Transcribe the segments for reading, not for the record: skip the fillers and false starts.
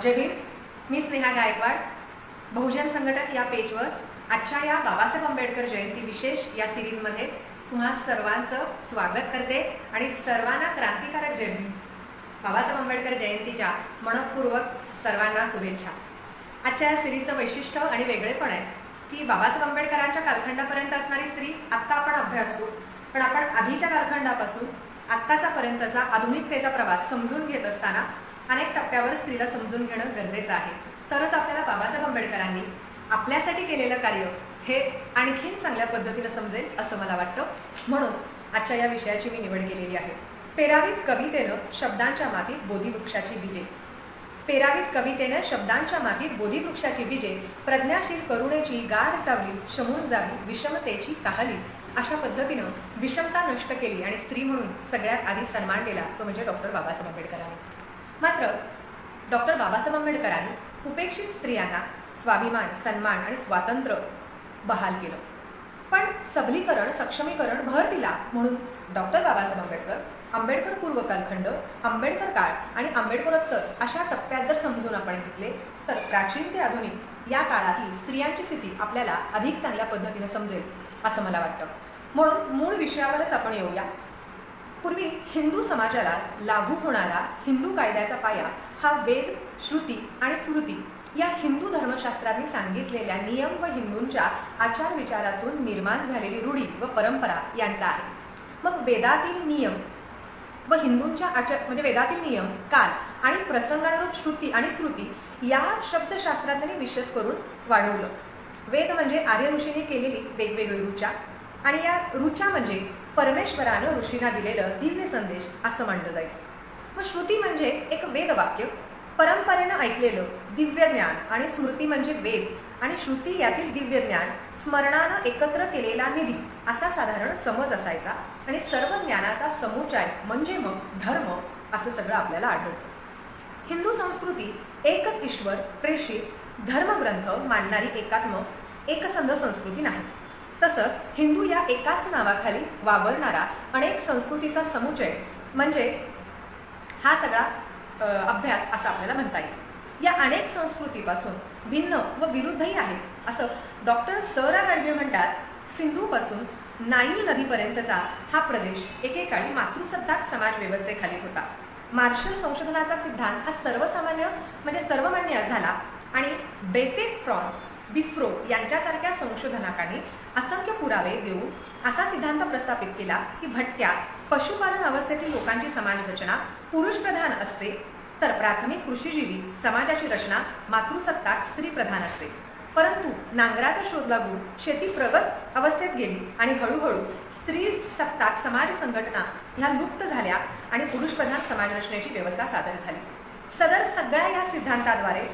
जय भीम. मी स्नेहा गायकवाड. बहुजन संघटक या पेजवर आजच्या या बाबासाहेब आंबेडकर जयंती विशेष या सिरीजमध्ये तुम्हा सर्वांचं स्वागत करते आणि सर्वांना क्रांतिकारक जय भीम. बाबासाहेब आंबेडकर जयंतीच्या मनपूर्वक सर्वांना शुभेच्छा. आजच्या या सिरीजचं वैशिष्ट्य आणि वेगळेपण आहे की बाबासाहेब आंबेडकरांच्या कालखंडापर्यंत असणारी स्त्री आत्ता आपण अभ्यासतो, पण आपण आधीच्या कालखंडापासून आत्ताच्यापर्यंतचा आधुनिकतेचा प्रवास समजून घेत असताना अनेक टप्प्यावर स्त्रीला समजून घेणं गरजेचं आहे. तरच आपल्याला बाबासाहेब आंबेडकरांनी आपल्यासाठी केलेलं कार्य हे आणखीन चांगल्या पद्धतीनं समजेल असं मला वाटतं. म्हणून आजच्या या विषयाची मी निवड केलेली आहे. पेरावीत कवितेनं शब्दांच्या मातीत बोधिवृक्षाची बीजे. पेरावीत कवितेनं शब्दांच्या मातीत बोधिवृक्षाची बीजे, प्रज्ञाशील करुणेची गाढ सावली, शमून जावी विषमतेची काहली. अशा पद्धतीनं विषमता नष्ट केली आणि स्त्री म्हणून सगळ्यात आधी सन्मान केला तो म्हणजे डॉक्टर बाबासाहेब आंबेडकरांनी. मात्र डॉक्टर बाबासाहेब आंबेडकरांनी उपेक्षित स्त्रियांना स्वाभिमान, सन्मान आणि स्वातंत्र्य बहाल केलं. पण सबलीकरण, सक्षमीकरण भर दिला म्हणून डॉक्टर बाबासाहेब आंबेडकर, आंबेडकर पूर्व कालखंड, आंबेडकर काळ आणि आंबेडकरोत्तर अशा टप्प्यात जर समजून आपण घेतले तर प्राचीन ते आधुनिक या काळातील स्त्रियांची स्थिती आपल्याला अधिक चांगल्या पद्धतीने समजेल असं मला वाटतं. म्हणून मूळ विषयावरच आपण येऊया. पूर्वी हिंदू समाजाला लागू होणारा हिंदू कायद्याचा पाया हा वेद, श्रुती आणि स्मृती या हिंदू धर्मशास्त्रांनी सांगितलेल्या नियम व हिंदूंच्या आचार विचारातून निर्माण झालेली रूढी व परंपरा यांचा आहे. मग वेदातील नियम व हिंदूंच्या म्हणजे वेदातील नियम, काल आणि प्रसंगानुरूप श्रुती आणि स्मृती या शब्दशास्त्रांनी विशद करून वाढवलं. वेद म्हणजे आर्य ऋषींनी केलेली वेगवेगळी ऋचा आणि या ऋचा म्हणजे परमेश्वरानं ऋषींना दिलेलं दिव्य संदेश असं मानलं जायचं. मग श्रुती म्हणजे एक वेदवाक्य, परंपरेनं ऐकलेलं दिव्य ज्ञान आणि स्मृती म्हणजे वेद आणि श्रुती यातील दिव्य ज्ञान स्मरणानं एकत्र केलेला निधी असा साधारण समज असायचा. आणि सर्व ज्ञानाचा समुच्चय म्हणजे मग धर्म असं सगळं आपल्याला आढळतं. हिंदू संस्कृती एकच ईश्वर प्रेषित धर्मग्रंथ मांडणारी एकात्म एकसंध संस्कृती नाही. तसंच हिंदू या एकाच नावाखाली वावरणारा अनेक संस्कृतीचा समुच्चय म्हणजे हा सगळा अभ्यास असं आपल्याला म्हणता येईल. या अनेक संस्कृतीपासून भिन्न व विरुद्धही आहे असं डॉक्टर स रा गाडगीळ म्हणतात. सिंधूपासून नाईल नदीपर्यंतचा हा प्रदेश एकेकाळी मातृसत्ताक समाज व्यवस्थेखाली होता. मार्शल संशोधनाचा सिद्धांत हा सर्वमान्य झाला आणि बेफेक फ्रॉन बिफ्रो यांच्यासारख्या संशोधकांनी असंख्य पुरावे देऊन असा सिद्धांत प्रस्थापित केला की भटक्या पशुपालन अवस्थेतील लोकांची समाज रचना पुरुषप्रधान असते, तर प्राथमिक कृषीजीवी समाजाची रचना मातृसत्ताक स्त्रीप्रधान असते. परंतु नांगराचा शोध लागून शेती प्रगत अवस्थेत गेली आणि हळूहळू स्त्री सत्ताक समाज संघटना ह्या लुप्त झाल्या आणि पुरुषप्रधान समाज रचनेची व्यवस्था सादर झाली. सदर सगळ्या या सिद्धांताद्वारे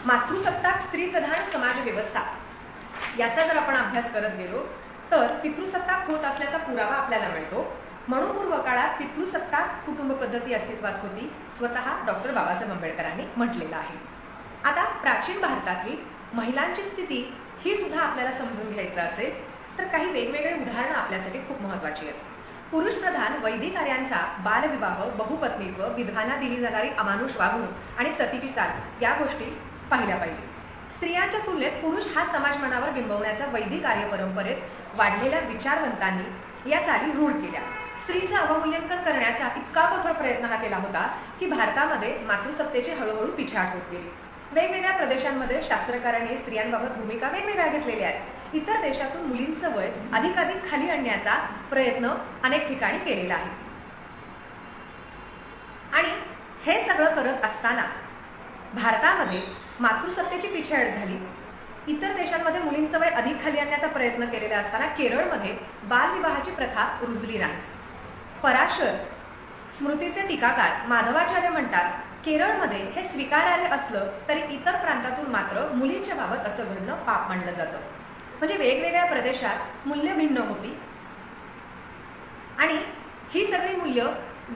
मातृसत्ताक स्त्रीप्रधान समाज व्यवस्था याचा जर आपण अभ्यास करत गेलो तर पितृसत्ताक होत असल्याचा पुरावा आपल्याला मिळतो. म्हणून पूर्व काळात पितृसत्ताक कुटुंब पद्धती अस्तित्वात होती, स्वतः डॉक्टर बाबासाहेब आंबेडकरांनी म्हटलेलं आहे. आता प्राचीन भारतातील महिलांची स्थिती ही सुद्धा आपल्याला समजून घ्यायचं असेल तर काही वेगवेगळे उदाहरणं आपल्यासाठी खूप महत्त्वाची आहेत. पुरुषप्रधान वैदिक कार्यांचा बालविवाह, बहुपत्नीत्व, विधवांना दिली जाणारी अमानुष वागणूक आणि सतीची चाल या गोष्टी पाहिल्या पाहिजे. स्त्रियांच्या तुलनेत पुरुष हा समाज मनावर बिंबवण्याचा वैदिक कार्य परंपरेत वाढलेल्या विचारवंतांनी या चाली रूढ केल्या. स्त्रीचं अवमूल्यांकन करण्याचा इतका कठोर प्रयत्न हा केला होता की भारतामध्ये मातृसत्तेची हळूहळू पिछाड होत गेली. वेगवेगळ्या प्रदेशांमध्ये शास्त्रकारांनी स्त्रियांबाबत भूमिका वेगवेगळ्या घेतलेल्या आहेत. इतर देशातून मुलींचं वय अधिकाधिक खाली आणण्याचा प्रयत्न अनेक ठिकाणी केलेला आहे. आणि हे सगळं करत असताना भारतामध्ये मातृसत्तेची पिछाड झाली. इतर देशांमध्ये मुलींचं वय अधिक खाली आणण्याचा प्रयत्न केलेला असताना केरळमध्ये बालविवाहाची प्रथा रुजली नाही. पराशर स्मृतीचे टीकाकार माधवाचार्य म्हणतात, केरळमध्ये हे स्वीकारार्ह असलं तरी इतर प्रांतातून मात्र मुलींच्या बाबत असं घडणं पाप मानलं जातं. म्हणजे वेगवेगळ्या प्रदेशात मूल्य भिन्न होती आणि ही सगळी मूल्य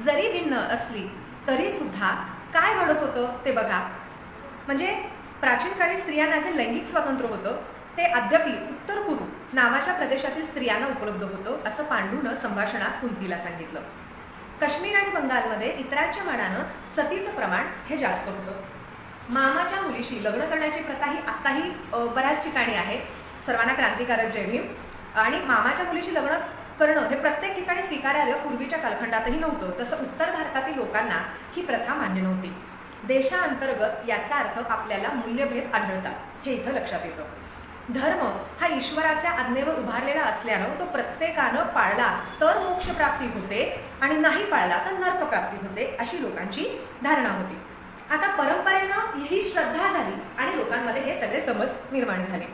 जरी भिन्न असली तरी सुद्धा काय घडत होतं ते बघा. म्हणजे प्राचीन काळी स्त्रियांना जे लैंगिक स्वातंत्र्य होतं ते अद्याप उत्तर पूर्व नावाच्या प्रदेशातील स्त्रियांना उपलब्ध होतं असं पांडूनं संभाषणात कुंतीला सांगितलं. काश्मीर आणि बंगालमध्ये इतरांच्या मानानं सतीचं प्रमाण हे जास्त होतं. मामाच्या मुलीशी लग्न करण्याची प्रथा ही आत्ताही बऱ्याच ठिकाणी आहे. सर्वांना क्रांतिकारक जय भीम. आणि मामाच्या मुलीशी लग्न करणं हे प्रत्येक ठिकाणी स्वीकारार्ह पूर्वीच्या कालखंडातही नव्हतं. तसं उत्तर भारतातील लोकांना ही प्रथा मान्य नव्हती. देशांतर्गत याचा अर्थ आपल्याला मूल्यभेद आढळतात, हे इथं लक्षात येतं. धर्म हा ईश्वराच्या आज्ञेवर उभारलेला असल्यानं तो प्रत्येकानं पाळला तर मोक्षप्राप्ती होते आणि नाही पाळला तर नरकप्राप्ती होते, अशी लोकांची धारणा होती. आता परंपरेनं ही श्रद्धा झाली आणि लोकांमध्ये हे सगळे समज निर्माण झाले.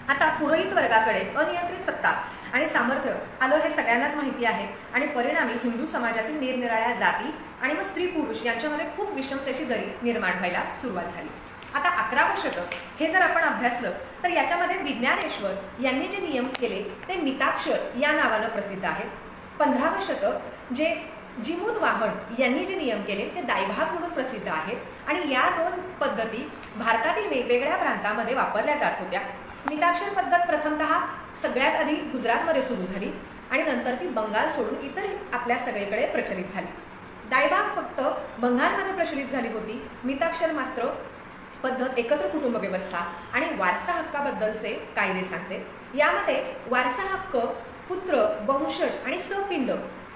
आता पुरोहित वर्गाकडे अनियंत्रित सत्ता आणि सामर्थ्य आलं हे सगळ्यांनाच माहिती आहे आणि परिणामी हिंदू समाजातील निरनिराळ्या जाती आणि मग स्त्री पुरुष यांच्यामध्ये खूप विषमतेची दरी निर्माण व्हायला सुरुवात झाली. आता 11वं शतक हे जर आपण अभ्यासलं तर याच्यामध्ये विज्ञानेश्वर यांनी जे नियम केले ते मिताक्षर या नावानं प्रसिद्ध आहेत. 15वं शतक जे जिमूत वाहन यांनी जे नियम केले ते दायभाग म्हणून प्रसिद्ध आहेत आणि या दोन पद्धती भारतातील वेगवेगळ्या प्रांतामध्ये वापरल्या जात होत्या. मिताक्षर पद्धत प्रथमतः सगळ्यात आधी गुजरातमध्ये सुरू झाली आणि नंतर ती बंगाल सोडून इतर आपल्या सगळीकडे प्रचलित झाली. दायभाग फक्त बंगालमध्ये प्रचलित झाली होती. मिताक्षर मात्र पद्धत एकत्र कुटुंब व्यवस्था आणि वारसा हक्काबद्दलचे कायदे सांगते. यामध्ये वारसा हक्क पुत्र, वंशज आणि सपिंड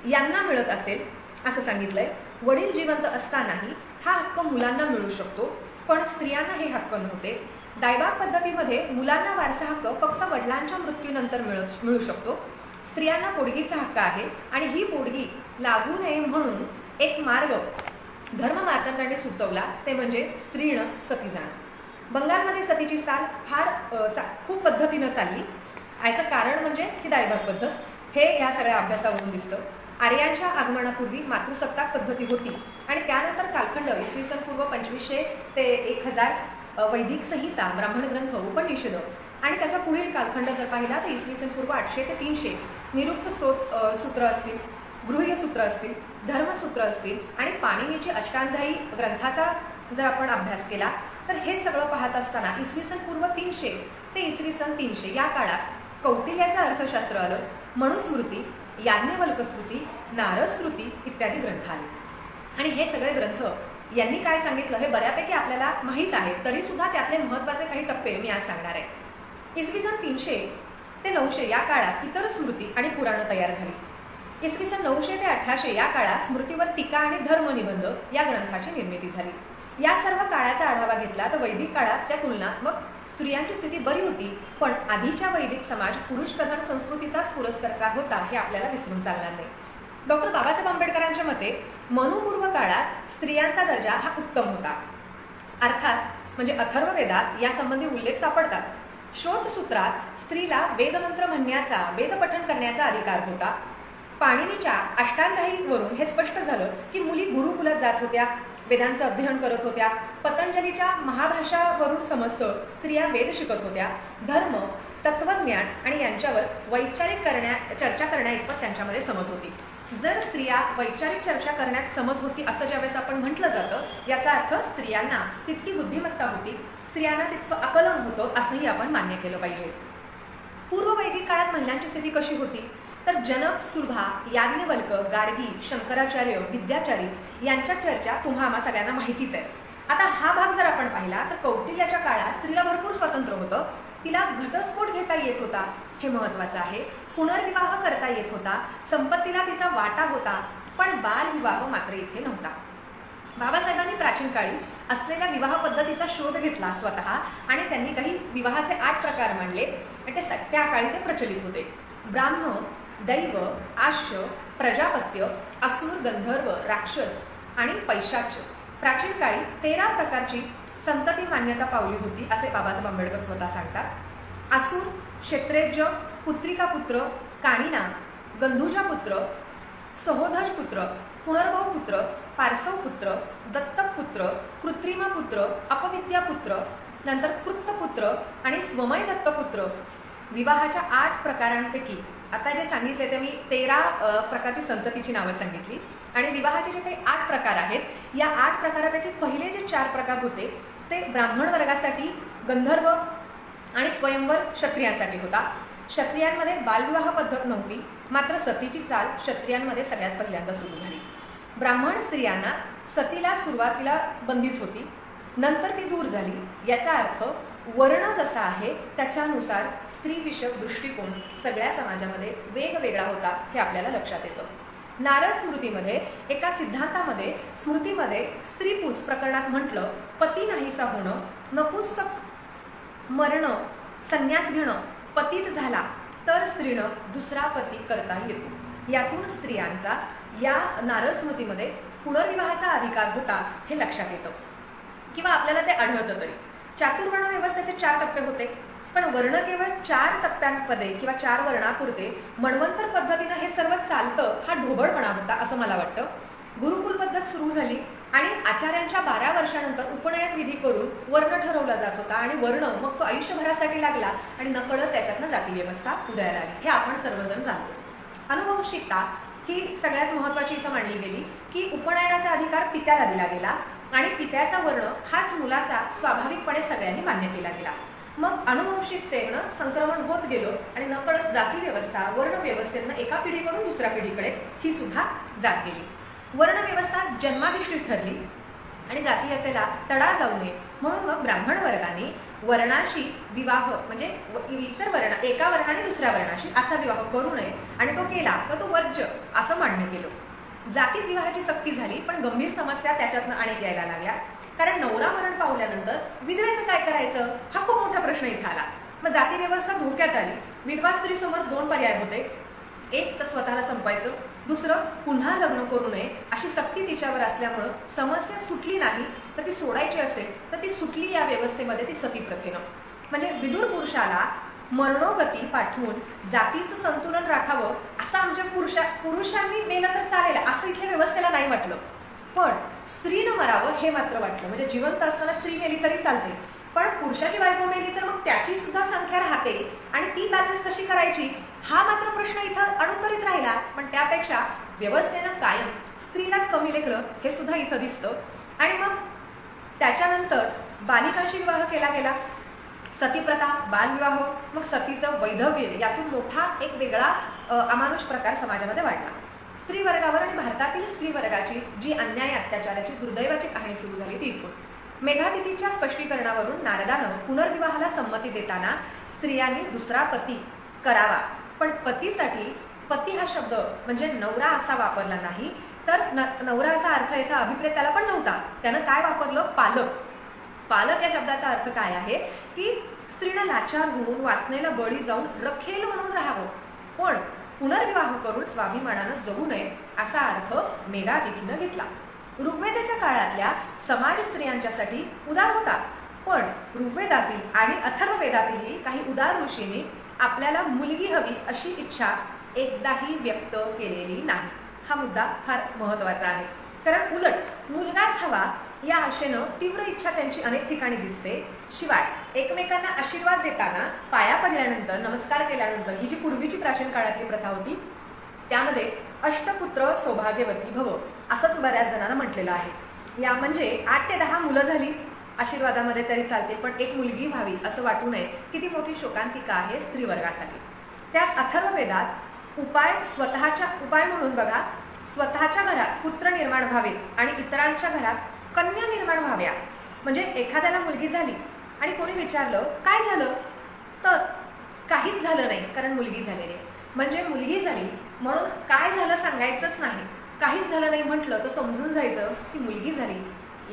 यांना मिळत असेल असं सांगितलंय. वडील जिवंत असतानाही हा हक्क मुलांना मिळू शकतो, पण स्त्रियांना हे हक्क नव्हते. दायभाग पद्धतीमध्ये मुलांना वारसा हक्क फक्त वडिलांच्या मृत्यूनंतर मिळू शकतो. स्त्रियांना पोडगीचा हक्क आहे आणि ही पोडगी लागू नये म्हणून एक मार्ग धर्ममार्तंडाने सुचवला, ते म्हणजे स्त्रीनं सती जाणं. बंगालमध्ये सतीची चाल खूप पद्धतीनं चालली. याचं कारण म्हणजे ही दायभाग पद्धत, हे या सगळ्या अभ्यासावरून दिसतं. आर्यांच्या आगमनापूर्वी मातृसत्ताक पद्धती होती आणि त्यानंतर कालखंड इसवी पूर्व 2500 ते 1000 वैदिक संहिता, ब्राह्मण ग्रंथ, उपनिषद आणि त्याच्या पुढील कालखंड जर पाहिला तर इसवी पूर्व 800 ते 300 निरुक्त सूत्र असतील, गृह्यसूत्र असतील, धर्मसूत्र असतील आणि पाणिनीची अष्टाध्यायी ग्रंथाचा जर आपण अभ्यास केला तर हे सगळं पाहत असताना इसवी पूर्व 300 ते इसवी 300 या काळात कौटिल्याचं अर्थशास्त्र आलं, मनुस्मृती, याज्ञवल्क्यस्मृती, नारदस्मृती इत्यादी ग्रंथ आले. आणि हे सगळे ग्रंथ यांनी काय सांगितलं हे बऱ्यापैकी आपल्याला माहीत आहे, तरी सुद्धा त्यातले महत्त्वाचे काही टप्पे मी आज सांगणार आहे. इसवी 300 ते 900 या काळात इतर स्मृती आणि पुराणं तयार झाली. इसवी 900 ते 1800 या काळात स्मृतीवर टीका आणि धर्मनिबंध या ग्रंथाची निर्मिती झाली. या सर्व काळाचा आढावा घेतला तर वैदिक काळाच्या तुलनात्मक स्त्रियांची स्थिती बरी होती, पण आधीच्या वैदिक समाज पुरुषप्रधान संस्कृतीचाच पुरस्कर्ता होता हे आपल्याला विसरून चालणार नाही. डॉक्टर बाबासाहेब आंबेडकरांच्या मते मनुपूर्व काळात स्त्रियांचा दर्जा हा उत्तम होता. अर्थात म्हणजे अथर्ववेदात यासंबंधी उल्लेख सापडतात. श्रोतसूत्रात स्त्रीला वेदमंत्र म्हणण्याचा, वेदपठण करण्याचा अधिकार होता. पाणिनीच्या अष्टाध्यायीवरून हे स्पष्ट झालं की मुली गुरुकुलात जात होत्या, वेदांचं अध्ययन करत होत्या. पतंजलीच्या महाभाष्यावरून समजतं स्त्रिया वेद शिकत होत्या. धर्म, तत्वज्ञान आणि यांच्यावर वैचारिक चर्चा करण्याइतपत त्यांच्यामध्ये समज होती. जर स्त्रिया वैचारिक चर्चा करण्यात समज होती असं ज्यावेळेस आपण म्हटलं जातं, याचा अर्थ स्त्रियांना तितकी बुद्धिमत्ता होती, स्त्रियांना तितकं आकलन होतं असंही आपण मान्य केलं पाहिजे. पूर्व वैदिक काळात महिलांची स्थिती कशी होती तर जनक, सुभा, याज्ञवल्क, गार्गी, शंकराचार्य, विद्याचारी यांच्या चर्चा तुम्हा आम्हा सगळ्यांना माहितीच आहे. आता हा भाग जर आपण पाहिला तर कौटिल्याच्या काळात स्त्रीला भरपूर स्वातंत्र्य होतं. तिला घटस्फोट घेता येत होता, हे महत्त्वाचं आहे. पुनर्विवाह करता येत होता, संपत्तीला तिचा वाटा होता, पण बालविवाह मात्र इथे नव्हता. बाबासाहेबांनी प्राचीन काळी असलेल्या विवाह पद्धतीचा शोध घेतला स्वतः आणि त्यांनी काही विवाहाचे 8 प्रकार मांडले आणि ते त्या काळी ते प्रचलित होते. ब्राह्म, दैव, आश्य, प्रजापत्य, असुर, गंधर्व, राक्षस आणि पैशाच. प्राचीन काळी 13 प्रकारची संतती मान्यता पावली होती असे बाबासाहेब आंबेडकर स्वतः सांगतात. असुर, क्षेत्रेज्य, पुत्रिका पुत्र, कानिना, गंधुजा पुत्र, सहोधज पुत्र, पुनर्भव पुत्र, पार्सव पुत्र, दत्तक पुत्र, कृत्रिमा पुत्र, अपविद्या पुत्र, नंतर कृत्तपुत्र आणि स्वमय दत्तपुत्र. विवाहाच्या 8 प्रकारांपैकी आता जे सांगितले ते मी 13 प्रकारची संततीची नावं सांगितली आणि विवाहाचे जे काही 8 प्रकार आहेत, या 8 प्रकारापैकी पहिले जे 4 प्रकार होते ते ब्राह्मण वर्गासाठी, गंधर्व आणि स्वयंवर क्षत्रियांसाठी होता. क्षत्रियांमध्ये बालविवाह पद्धत नव्हती, मात्र सतीची चाल क्षत्रियांमध्ये सगळ्यात पहिल्यांदा सुरू झाली. ब्राह्मण स्त्रियांना सतीला सुरुवातीला बंदीच होती. नंतर ती दूर झाली। याचा अर्थ वर्ण जसा आहे त्याच्यानुसार स्त्रीविषयक दृष्टिकोन सगळ्या समाजामध्ये वेगवेगळा होता हे आपल्याला लक्षात येतं। नारद स्मृतीमध्ये एका सिद्धांतामध्ये स्मृतीमध्ये स्त्रीपुंस प्रकरणात म्हटलं, पती नाहीसा होणं, नपुंसक मरणं, संन्यास घेणं, पतित झाला तर स्त्रीनं दुसरा पती करता येतो। यातून स्त्रियांचा या नारद स्मृतीमध्ये पुनर्विवाहाचा अधिकार होता हे लक्षात येतं किंवा आपल्याला ते आढळतं तरी। चातुर्वर्ण व्यवस्थेचे 4 टप्पे होते, पण वर्ण केवळ 4 टप्प्यांमध्ये किंवा 4 वर्णापुरते मन्वंतर पद्धतीनं हे सर्व चालतं हा ढोबळपणा होता असं मला वाटतं। गुरुकुल पद्धत सुरू झाली आणि आचार्यांच्या 12 वर्षानंतर उपनयन विधी करून वर्ण ठरवला जात होता आणि वर्ण मग तो आयुष्यभरासाठी लागला आणि नकळत त्याच्यातनं जाती व्यवस्था उदयाला आली हे आपण सर्वजण जाणतो। अनुवंशिकता ही सगळ्यात महत्त्वाची इथं मांडली गेली की उपनयनाचा अधिकार पित्याला दिला गेला आणि पित्याचा वर्ण हाच मुलाचा स्वाभाविकपणे सगळ्यांनी मान्य केला गेला। मग अनुवंशिकतेनं संक्रमण होत गेलो आणि नकळत जाती व्यवस्था वर्ण व्यवस्थेतनं एका पिढीकडून दुसऱ्या पिढीकडे ही सुद्धा जात गेली। वर्ण व्यवस्था जन्माधिष्ठित ठरली आणि जातीयतेला तडा जाऊ नये म्हणून मग ब्राह्मण वर्गाने वर्णाशी विवाह म्हणजे इतर वर्ण एका वर्णाने दुसऱ्या वर्णाशी असा विवाह करू नये आणि तो केला तर तो वर्ज्य असं मान्य केलं। जातीत विवाहाची सक्ती झाली पण गंभीर समस्या त्याच्यातनं अनेक यायला लागल्या, कारण नवरा मरण पावल्यानंतर विधवेचं काय करायचं हा खूप मोठा प्रश्न इथं आला। मग जाती व्यवस्था धोक्यात आली। विधवा स्त्रीसमोर 2 पर्याय होते, एक तर स्वतःला संपायचं, दुसरं पुन्हा लग्न करू नये अशी सक्ती तिच्यावर असल्यामुळं समस्या सुटली नाही तर ती सोडायची असेल तर ती सुटली या व्यवस्थेमध्ये ती सती प्रथेनं। म्हणजे विदुर पुरुषाला मरणोगती पाठवून जातीचं संतुलन राखावं असं आमच्या पुरुषांनी मेलं तर चालेल असं इथल्या व्यवस्थेला नाही वाटलं, पण स्त्रीनं मरावं हे मात्र वाटलं। म्हणजे जिवंत असताना स्त्री मेली तरी चालते, पण पुरुषाची बायको मेली तर मग त्याची सुद्धा संख्या राहते आणि ती बॅलन्स कशी करायची हा मात्र प्रश्न इथं अनुत्तरित राहिला। पण त्यापेक्षा व्यवस्थेनं कायम स्त्रीलाच कमी लेखलं हे सुद्धा इथं दिसतं। आणि मग त्याच्यानंतर बालिकांशी विवाह केला गेला, सतीप्रथा, बालविवाह, मग सतीचं वैधव्य यातून मोठा एक वेगळा अमानुष प्रकार समाजामध्ये वाढला। स्त्री वर्गावर आणि भारतातील स्त्री वर्गाची जी अन्याय अत्याचाराची दुर्दैवाची कहाणी सुरू झाली ती इथून। मेघातिथीच्या स्पष्टीकरणावरून नारदानं पुनर्विवाहाला संमती देताना स्त्रियांनी दुसरा पती करावा, पण पतीसाठी पती हा शब्द म्हणजे नवरा असा वापरला नाही तर नवरा असा अर्थ येता अभिप्रेत त्याला पण नव्हता। त्यानं काय वापरलं, पालक। पालक या शब्दाचा अर्थ काय आहे की स्त्रीनं लाचार होऊन वासनेला बळी जाऊन रखेल म्हणून राहावं, पण पुनर्विवाह करून स्वाभिमानानं जगू नये असा अर्थ मेघातिथीनं घेतला। ऋग्वेदाच्या काळातल्या समाज स्त्रियांच्यासाठी उदार होता, पण ऋग्वेदातील आणि अथर्ववेदातीलही काही उदार ऋषींनी आपल्याला मुलगी हवी अशी इच्छा एकदाही व्यक्त केलेली नाही। हा मुद्दा फार महत्त्वाचा आहे, कारण उलट मुलगाच हवा या आशेनं तीव्र इच्छा त्यांची अनेक ठिकाणी दिसते। शिवाय एकमेकांना आशीर्वाद देताना पाया पडल्यानंतर नमस्कार केल्यानंतर ही जी पूर्वीची प्राचीन काळातली प्रथा होती त्यामध्ये अष्टपुत्र सौभाग्यवती भव असंच बऱ्याच जणांना म्हटलेलं आहे। या म्हणजे 8 ते 10 मुलं झाली आशीर्वादामध्ये तरी चालते, पण एक मुलगी व्हावी असं वाटू नये किती मोठी शोकांतिका आहे स्त्रीवर्गासाठी। त्यात अथर्ववेदात उपाय म्हणून बघा, स्वतःच्या घरात पुत्र निर्माण व्हावे आणि इतरांच्या घरात कन्या निर्माण व्हाव्या। म्हणजे एखाद्याला मुलगी झाली आणि कोणी विचारलं काय झालं तर काहीच झालं नाही कारण मुलगी झालेली आहे। म्हणजे मुलगी झाली म्हणून काय झालं सांगायचंच नाही, काहीच झालं नाही म्हटलं तर समजून जायचं की मुलगी झाली।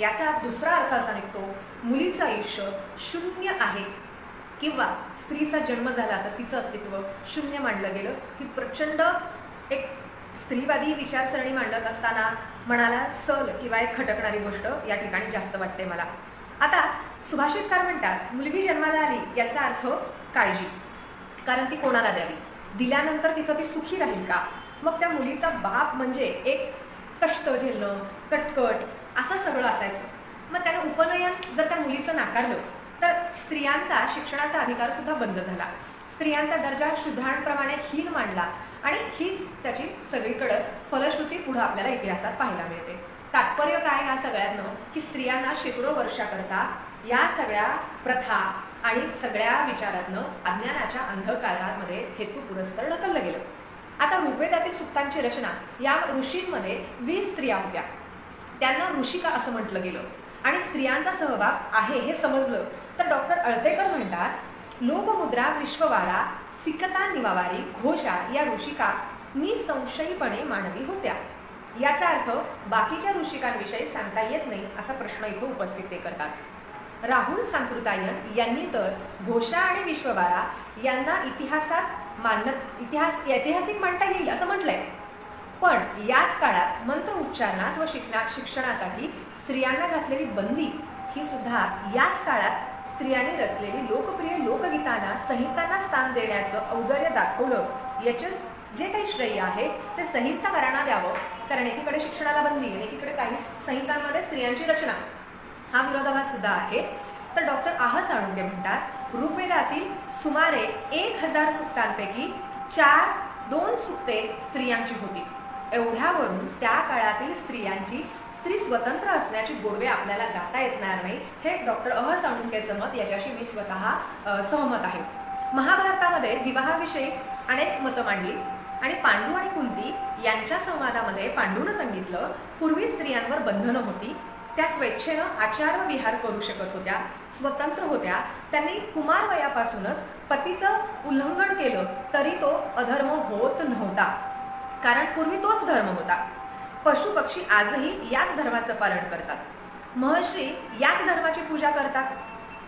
याचा दुसरा अर्थ असा निघतो मुलीचं आयुष्य शून्य आहे किंवा स्त्रीचा जन्म झाला तर तिचं अस्तित्व शून्य मानलं गेलं। ही प्रचंड एक स्त्रीवादी विचारसरणी मांडत असताना मनाला सल किंवा एक खटकणारी गोष्ट या ठिकाणी जास्त वाटते मला। आता सुभाषितकार म्हणतात मुलगी जन्माला आली याचा अर्थ काळजी, कारण ती कोणाला द्यावी, दिल्यानंतर तिथं ती सुखी राहील का। मग त्या मुलीचा बाप म्हणजे एक कष्ट झेलणं, कटकट असं सगळं असायचं। मग त्यानं उपनयन जर त्या मुलीचं नाकारलं तर स्त्रियांचा शिक्षणाचा अधिकार सुद्धा बंद झाला, स्त्रियांचा दर्जा शूद्रांप्रमाणे हीन मांडला आणि हीच त्याची सगळीकडं फलश्रुती पुढे आपल्याला इतिहासात पाहायला मिळते। तात्पर्य काय या सगळ्यांनं की स्त्रियांना शेकडो वर्षाकरता या सगळ्या प्रथा आणि सगळ्या विचारातनं अज्ञानाच्या अंधकारामध्ये हेतू पुरस्कर ढकललं गेलं। आता ऋग्वेदातील सूक्तांची रचना या ऋषींमध्ये 20 स्त्रिया होत्या, त्यांना ऋषिका असं म्हटलं गेलं। आणि स्त्रियांचा सहभाग आहे हे समजलं तर डॉक्टर अळतेकर म्हणतात, लोकमुद्रा विश्ववारा सिकता निवावारी घोषा या ऋषिका निसंशयीपणे मानवी होत्या. याचा अर्थ बाकीच्या ऋषिकांविषयी सांगता येत नाही असा प्रश्न इथं उपस्थित ते करतात. राहुल सांकृतायन यांनी तर घोषा आणि विश्ववारा यांना ऐतिहासिक मानता येईल असं म्हटलंय. पण याच काळात मंत्र उच्चारणास व शिक्षणासाठी स्त्रियांना घातलेली बंदी ही सुद्धा याच काळात स्त्रियांनी रचलेली लोकप्रिय लोकगीतांना संहितांना स्थान देण्याचं औदार्य दाखवलं. याचे जे काही श्रेय आहे ते संहिताकारांना द्यावं, कारण एकीकडे शिक्षणाला बंदी आणि एकीकडे काही संहितांमध्ये स्त्रियांची रचना, हा विरोधाभास सुद्धा आहे. तर डॉक्टर आह साळुंखे म्हणतात, ऋग्वेदातील सुमारे 1000 सूक्तांपैकी 2 सूक्ते स्त्रियांची होती. एवढ्यावरून त्या काळातील स्त्री स्वतंत्र असण्याची गोडवे आपल्याला गाता येणार नाही, हे डॉक्टर आह साळुंखेचं मत. याच्याशी मी स्वतः सहमत आहे. महाभारतामध्ये विवाहाविषयी अनेक मतं मांडली आणि पांडू आणि कुंती यांच्या संवादामध्ये पांडूनं सांगितलं, पूर्वी स्त्रियांवर बंधनं होती, त्या स्वेच्छेनं आचार व विहार करू शकत होत्या, स्वतंत्र होत्या. त्यांनी कुमार वयापासूनच पतीचं उल्लंघन केलं तरी तो अधर्म होत नव्हता, कारण पूर्वी तोच धर्म होता. पशु पक्षी आजही याच धर्माचं पालन करतात. महर्षी याच धर्माची पूजा करतात.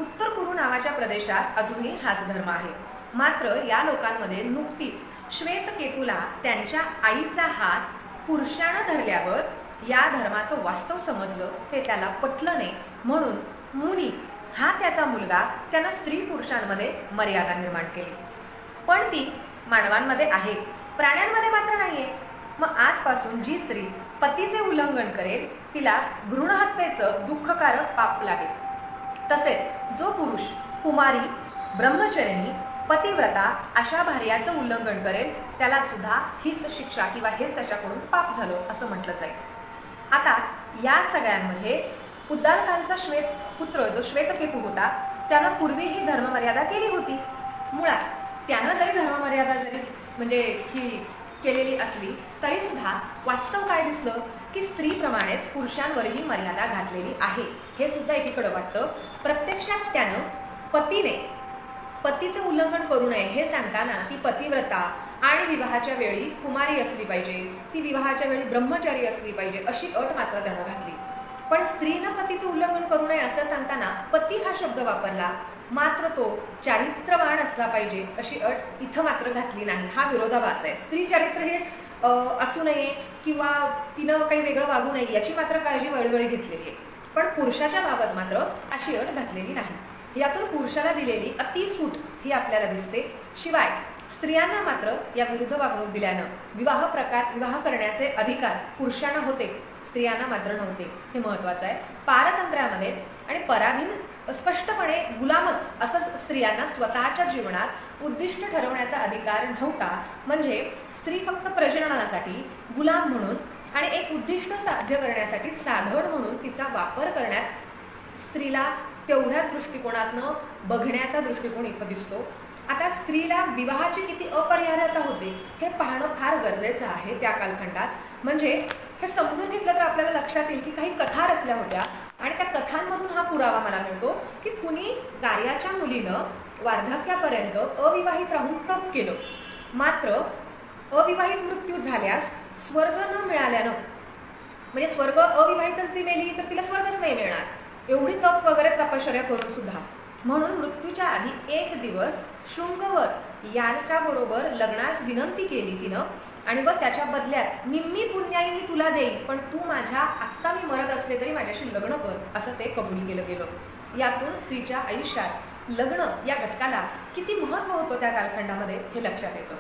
उत्तर कुरु नावाच्या प्रदेशात अजूनही हाच धर्म आहे. मात्र या लोकांमध्ये नुकतीच श्वेतकेतूला त्यांच्या आईचा हात पुरुषानं धरल्यावर या धर्माचं वास्तव समजलं, ते त्याला पटलं नाही. म्हणून मुनी हा त्याचा मुलगा त्यानं स्त्री पुरुषांमध्ये मर्यादा निर्माण केली. पण ती मानवांमध्ये आहे, प्राण्यांमध्ये मात्र नाहीये. मग आजपासून जी स्त्री पतीचे उल्लंघन करेल तिला भ्रूणहत्येचं दुःखकारक पाप लागेल. तसेच जो पुरुष कुमारी, ब्रह्मचरिणी, पतिव्रता अशा भार्याचं उल्लंघन करेल त्याला सुद्धा हीच शिक्षा किंवा हेच त्याच्याकडून पाप झालं असं म्हटलं जाईल. आता या सगळ्यांमध्ये उद्दालकालचा पुत्र जो श्वेतकेतू होता त्यानं पूर्वी ही धर्ममर्यादा केली होती. मुळात त्यानं जरी धर्ममर्यादा म्हणजे ही केलेली असली तरी सुद्धा वास्तव काय दिसलं की स्त्रीप्रमाणेच पुरुषांवरही मर्यादा घातलेली आहे, हे सुद्धा एकीकडे वाटतं. प्रत्यक्षात त्यानं पतीचे उल्लंघन करू नये हे सांगताना ती पतिव्रता आणि विवाहाच्या वेळी कुमारी असली पाहिजे, ती विवाहाच्या वेळी ब्रह्मचारी असली पाहिजे अशी अट मात्र त्यानं घातली. पण स्त्रीनं पतीचं उल्लंघन करू नये असं सांगताना पती हा शब्द वापरला, मात्र तो चारित्र्यवान असला पाहिजे अशी अट इथं मात्र घातली नाही. हा विरोधाभास आहे. स्त्री चारित्र्य हे असू नये किंवा तिनं काही वेगळं वागू नये याची मात्र काळजी वेळोवेळी घेतलेली आहे. पण पुरुषाच्या बाबत मात्र अशी अट घातलेली नाही. यातून पुरुषाला दिलेली अतिसूट ही आपल्याला दिसते. शिवाय स्त्रियांना मात्र या विरुद्ध वागणूक दिल्यानं विवाह करण्याचे अधिकार पुरुषांना होते, स्त्रियांना मात्र नव्हते. हे महत्वाचं आहे. पारतंत्र्यामध्ये आणि पराधीन स्पष्टपणे गुलामच असं स्त्रियांना स्वतःच्या जीवनात उद्दिष्ट ठरवण्याचा अधिकार नव्हता. म्हणजे स्त्री फक्त प्रजननासाठी गुलाम म्हणून आणि एक उद्दिष्ट साध्य करण्यासाठी साधन म्हणून तिचा वापर करण्यात स्त्रीला तेवढ्याच दृष्टिकोनातनं बघण्याचा दृष्टिकोन इथं दिसतो. आता स्त्रीला विवाहाची किती अपरिहार्यता होते हे पाहणं फार गरजेचं आहे त्या कालखंडात. म्हणजे हे समजून घेतलं तर आपल्याला लक्षात येईल की काही कथा रचल्या होत्या आणि त्या कथांमधून हा पुरावा मला मिळतो की कुणी कार्याच्या मुलीनं वार्धक्यापर्यंत अविवाहित राहून तप केलं, मात्र अविवाहित मृत्यू झाल्यास स्वर्ग न मिळाल्यानं, म्हणजे स्वर्ग अविवाहितच ती मेली तर तिला स्वर्गच नाही मिळणार, एवढी तप वगैरे तपश्चर्या करून सुद्धा. म्हणून मृत्यूच्या आधी 1 दिवस शृंगवर याच्या बरोबर लग्नास विनंती केली तिनं आणि व त्याच्या बदल्यात निम्मी पुण्याई मी तुला देईन, पण तू माझ्या आत्ता मी मरत असले तरी माझ्याशी लग्न कर असं ते कबूल केलं गेलं. यातून स्त्रीच्या आयुष्यात लग्न या घटकाला किती महत्व होतं त्या कालखंडामध्ये हे लक्षात येतं.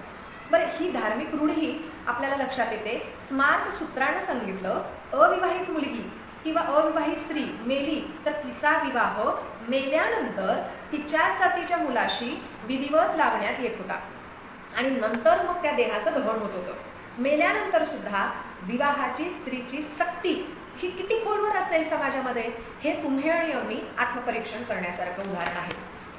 बरं, ही धार्मिक रूढी आपल्याला लक्षात येते. स्मार्त सूत्रानं सांगितलं, अविवाहित मुलगी किंवा अविवाहित स्त्री मेली तर तिचा विवाह मेल्यानंतर तिच्या जातीच्या मुलाशी विधिवत लावण्यात येत होता आणि नंतर मग त्या देहाचं दहन होत होतं. मेल्यानंतर सुद्धा विवाहाची स्त्रीची सक्ती ही किती खोलवर असेल समाजामध्ये हे तुम्ही आणि आम्ही आत्मपरीक्षण करण्यासारखं उदाहरण आहे.